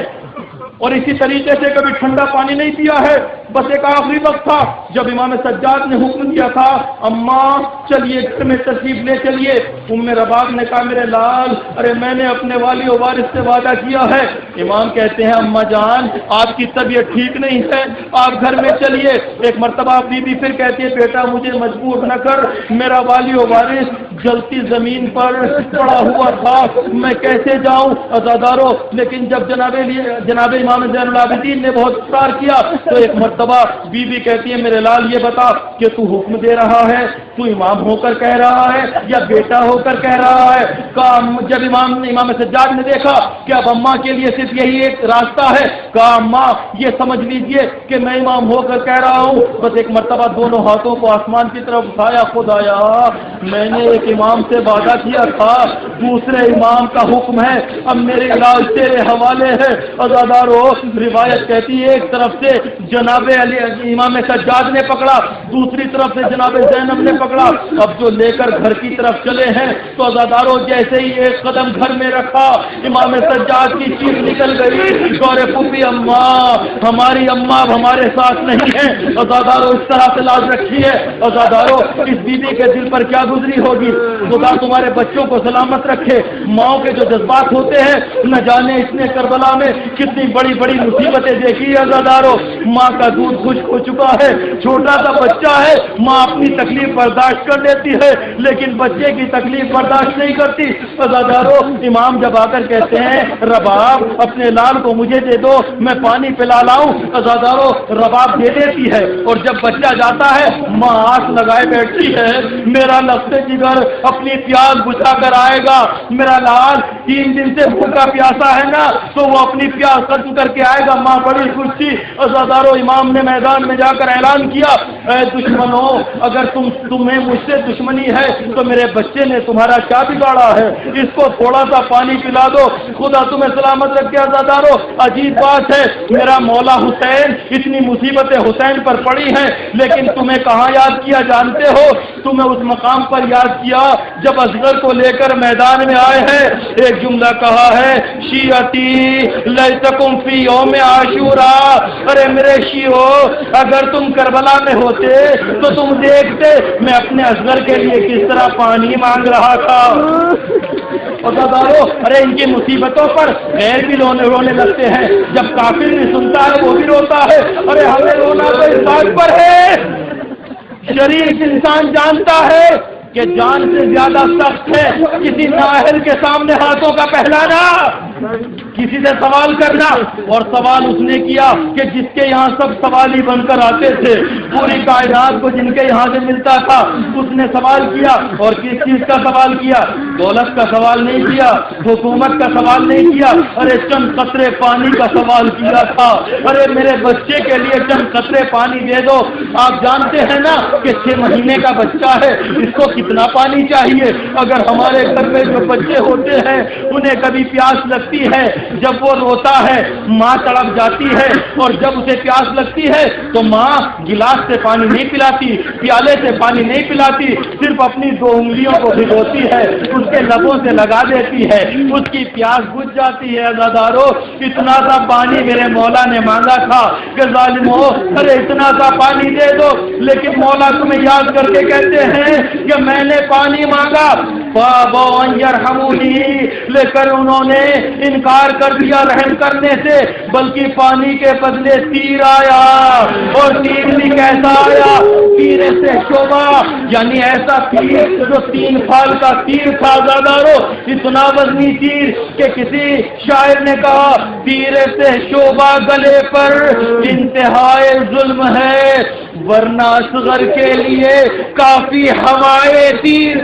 اور اسی طریقے سے کبھی ٹھنڈا پانی نہیں پیا ہے۔ بس ایک آخری وقت تھا جب امام سجاد نے حکم دیا تھا اماں چلیے گھر میں تشریف لے چلیے، ام رباب نے کہا میرے لال، ارے میں نے اپنے والی و وارث سے وعدہ کیا ہے۔ امام کہتے ہیں اماں جان آپ کی طبیعت ٹھیک نہیں ہے، آپ گھر میں چلیے۔ ایک مرتبہ بی بی پھر کہتی ہے بیٹا مجھے مجبور نہ کر، میرا والی و وارث جلتی زمین پر پڑا ہوا تھا، میں کیسے جاؤں؟ عزادارو، لیکن جب جناب امام زین العابدین نے بہت اصرار کیا تو ایک مرتبہ بی بی کہتی ہے میرے لال یہ بتا کہ تو حکم دے رہا ہے، تو امام ہو کر کہہ رہا ہے یا بیٹا ہو کر کہہ رہا ہے؟ جب امام سجاد نے دیکھا کہ اب اماں کے لیے صرف یہی ایک راستہ ہے، کہا اماں یہ سمجھ لیجئے کہ میں امام ہو کر کہہ رہا ہوں۔ بس ایک مرتبہ دونوں ہاتھوں کو آسمان کی طرف اٹھایا، خدایا میں نے ایک
ایک امام سے وعدہ کیا تھا، دوسرے امام کا حکم ہے، اب میرے علاج تیرے حوالے ہے۔ عزادارو روایت کہتی ہے ایک طرف سے جناب علی امام سجاد نے پکڑا، دوسری طرف سے جناب زینب نے پکڑا، اب جو لے کر گھر کی طرف چلے ہیں تو عزادارو جیسے ہی ایک قدم گھر میں رکھا امام سجاد کی چیخ نکل گئی، گورے پھوپھی اماں، ہماری اماں اب ہمارے ساتھ نہیں ہے۔ عزادارو اس طرح سے لاز رکھی ہے، عزادارو اس بیوی کے دل پر کیا گزری ہوگی، خدا تمہارے بچوں کو سلامت رکھے۔ ماؤں کے جو جذبات ہوتے ہیں نہ جانے اس نے کربلا میں کتنی بڑی بڑی مصیبتیں دیکھی ہے۔ عزادارو ماں کا دودھ خشک ہو چکا ہے، چھوٹا سا بچہ ہے، ماں اپنی تکلیف برداشت کر لیتی ہے لیکن بچے کی تکلیف برداشت نہیں کرتی۔ عزادارو امام جب آ کر کہتے ہیں رباب اپنے لال کو مجھے دے دو میں پانی پلا لاؤں، عزادارو رباب دے دیتی ہے، اور جب بچہ جاتا ہے ماں آس لگائے بیٹھتی ہے، میرا لفظ جگر اپنی پیاس بجھا کر آئے گا، میرا لال 3 دن سے بھوکا پیاسا ہے نا تو وہ اپنی پیاس ختم کر کے آئے گا۔ ماں بڑی خوش تھی۔ عزادارو امام نے میدان میں جا کر اعلان کیا، اے دشمنوں اگر تمہیں مجھ سے دشمنی ہے تو میرے بچے نے تمہارا کیا بگاڑا ہے، اس کو تھوڑا سا پانی پلا دو، خدا تمہیں سلامت رکھے۔ عزادارو عجیب بات ہے، میرا مولا حسین، اتنی مصیبتیں حسین پر پڑی ہیں لیکن تمہیں کہاں یاد کیا جانتے ہو؟ تمہیں اس مقام پر یاد کیا جب اصغر کو لے کر میدان میں آئے ہیں۔ ایک جملہ کہا ہے، شیعتی لیتکم فی یوم عاشورا، ارے میرے شیعو اگر تم کربلا میں ہوتے تو تم دیکھتے میں اپنے اصغر کے لیے کس طرح پانی مانگ رہا تھا۔ عزادارو ارے ان کی مصیبتوں پر غیر بھی رونے لگتے ہیں، جب کافر بھی سنتا ہے وہ بھی روتا ہے۔ ارے ہمیں رونا تو اس بات پر ہے، شریف انسان جانتا ہے کہ جان سے زیادہ سخت ہے کسی نااہل کے سامنے ہاتھوں کا پھیلانا، کسی سے سوال کرنا، اور سوال اس نے کیا کہ جس کے یہاں سب سوالی بن کر آتے تھے، پوری کائنات کو جن کے یہاں سے ملتا تھا، اس نے سوال کیا، اور کس چیز کا سوال کیا؟ دولت کا سوال نہیں کیا، حکومت کا سوال نہیں کیا، ارے چند قطرے پانی کا سوال کیا تھا، ارے میرے بچے کے لیے چند قطرے پانی دے دو۔ آپ جانتے ہیں نا کہ 6 مہینے کا بچہ ہے، اس کو کتنا پانی چاہیے؟ اگر ہمارے گھر میں جو بچے ہوتے ہیں انہیں کبھی پیاس لگتی ہے، جب وہ روتا ہے ماں تڑپ جاتی ہے، اور جب اسے پیاس لگتی ہے تو ماں گلاس سے پانی نہیں پلاتی، پیالے سے پانی نہیں پلاتی، صرف اپنی 2 انگلیوں کو بھگوتی ہے، اس کے لبوں سے لگا دیتی ہے، اس کی پیاس بجھ جاتی ہے۔ عزادارو اتنا سا پانی میرے مولا نے مانگا تھا کہ ظالمو ارے اتنا سا پانی دے دو، لیکن مولا تمہیں یاد کر کے کہتے ہیں کہ میں نے پانی مانگا فَأَبَوْا أَن يَرْحَمُونِي، لے کر انہوں نے انکار کر دیا رحم کرنے سے، بلکہ پانی کے بدلے تیر آیا، اور تیر بھی کیسا آیا؟ تیر سے شعبہ، یعنی ایسا تیر جو 3 پھال کا تیر تھا۔ عزادارو اتنا وزنی تیر کہ کسی شاعر نے کہا تیر سے شعبہ گلے پر انتہائے ظلم ہے، ورنہ اصغر کے لیے کافی ہوائے تیر۔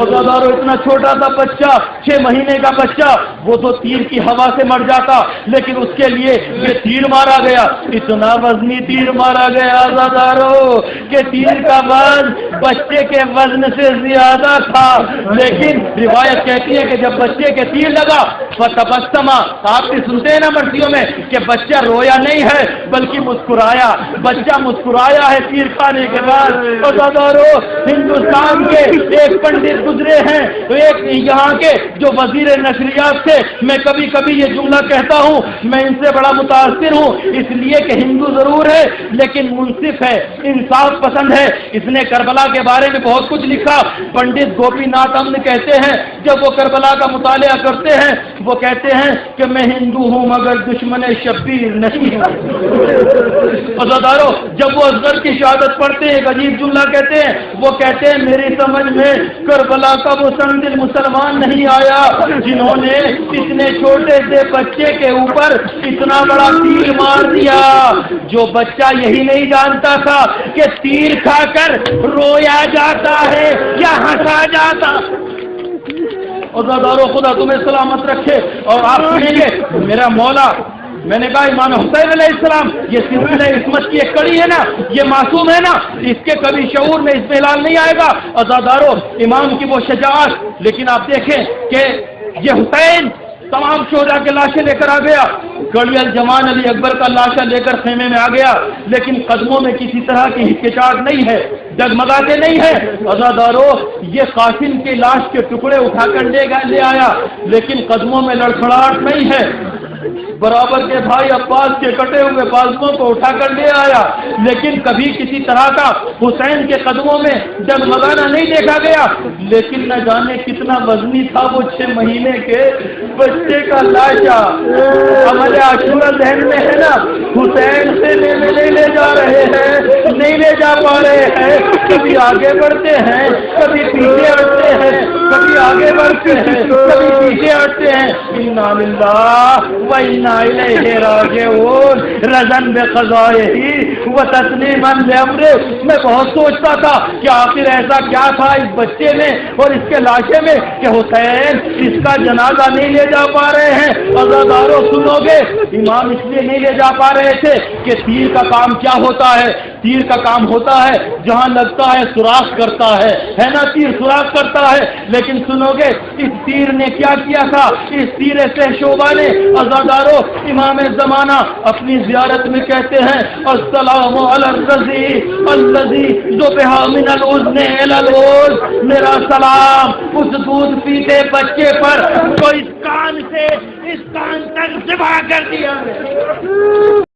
عزادارو اتنا چھوٹا سا بچہ 6 مہینے کا بچہ وہ تو تیر کی ہوا سے مر جاتا، لیکن اس کے لیے یہ تیر مارا گیا، اتنا وزنی تیر مارا گیا عزادارو کہ تیر کا وزن بچے کے وزن سے زیادہ تھا، لیکن روایت کہتی ہے کہ جب بچے کے تیر لگا فتبسما، آپ بھی سنتے ہیں نا مرثیوں میں کہ بچہ رویا نہیں ہے بلکہ مسکرایا، بچہ مسکرایا ہے تیر کھانے کے بعد۔ عزادارو ہندوستان کے ایک پنڈت گزرے ہیں، ایک یہاں کے جو وزیر نشریات تھے، میں کبھی کبھی یہ جملہ کہتا ہوں میں ان سے بڑا متاثر ہوں، اس لیے کہ ہندو ضرور ہے لیکن منصف ہے، انصاف پسند ہے، اس نے کربلا کے بارے میں بہت کچھ لکھا۔ پنڈت گوپی ناتھ امن کہتے ہیں جب وہ کربلا کا مطالعہ کرتے ہیں وہ کہتے ہیں کہ میں ہندو ہوں مگر دشمن شبیر نہیں ہوں۔ عزادارو جب وہ اصغر کی شہادت پڑھتے ہیں ایک عجیب جملہ کہتے ہیں، وہ کہتے ہیں میری سمجھ میں کربلا کا وہ سنگدل مسلمان نہیں آیا جنہوں نے اتنے چھوٹے سے بچے کے اوپر اتنا بڑا تیر مار دیا۔ جو بچہ یہی نہیں جانتا تھا کہ تیر کھا کر رویا جاتا ہے یا ہنسا جاتا۔ عزادارو خدا تمہیں سلامت رکھے، اور آپ سنیں گے میرا مولا میں نے کہا امام حسین علیہ السلام یہ سلسلہ عصمت کی ایک کڑی ہے نا، یہ معصوم ہے نا، اس کے کبھی شعور میں اس میں ہلال نہیں آئے گا۔ عزادارو، امام کی وہ شجاعت، لیکن آپ دیکھیں کہ یہ حسین تمام شہداء کے لاشیں لے کر آ گیا، گڑی الجمان علی اکبر کا لاشا لے کر خیمے میں آ گیا، لیکن قدموں میں کسی طرح کی ہچکچاہٹ نہیں ہے، جگمگاتے نہیں ہے۔ عزادارو، یہ قاسم کی لاش کے ٹکڑے اٹھا کر لے آیا، لیکن قدموں میں لڑکھڑاہٹ نہیں ہے۔ برابر کے بھائی عباس کے کٹے ہوئے بازوؤں کو اٹھا کر لے آیا، لیکن کبھی کسی طرح کا حسین کے قدموں میں جگمگانا نہیں دیکھا گیا۔ لیکن نہ جانے کتنا وزنی تھا وہ 6 مہینے کے بچے کا لاشا۔ ہمارے عاشورہ ذہن میں ہے نا، حسین سے نہیں لے جا رہے ہیں، نہیں لے جا پا رہے ہیں، کبھی آگے بڑھتے ہیں، کبھی پیچھے ہٹتے ہیں، کبھی آگے بڑھتے ہیں، کبھی پیچھے ہٹتے ہیں۔ انا للہ و انا الیہ راجعون، رضن بقضائہ و تسلیما لامرہ۔ میں بہت سوچتا تھا کہ آخر ایسا کیا تھا اس بچے میں اور اس کے لاشے میں کہ حسین اس کا جنازہ نہیں لے جا پا رہے ہیں۔ عزادارو سنو گے، امام اس لیے نہیں لے جا پا رہے تھے کہ تیر کا کام کیا ہوتا ہے؟ تیر کا کام ہوتا ہے جہاں لگتا ہے سوراخ کرتا ہے نا، تیر سوراخ کرتا ہے۔ لیکن سنو گے اس تیر نے کیا کیا تھا؟ اس تیر سے شعبہ نے، عزادارو، امام زمانہ اپنی زیارت میں کہتے ہیں السلام علی الرضی الذی ذبح من الاذن الی الاذن، میرا سلام اس دودھ پیتے بچے پر جو اس کان سے اس کان تک ذبح کر دیا ہے۔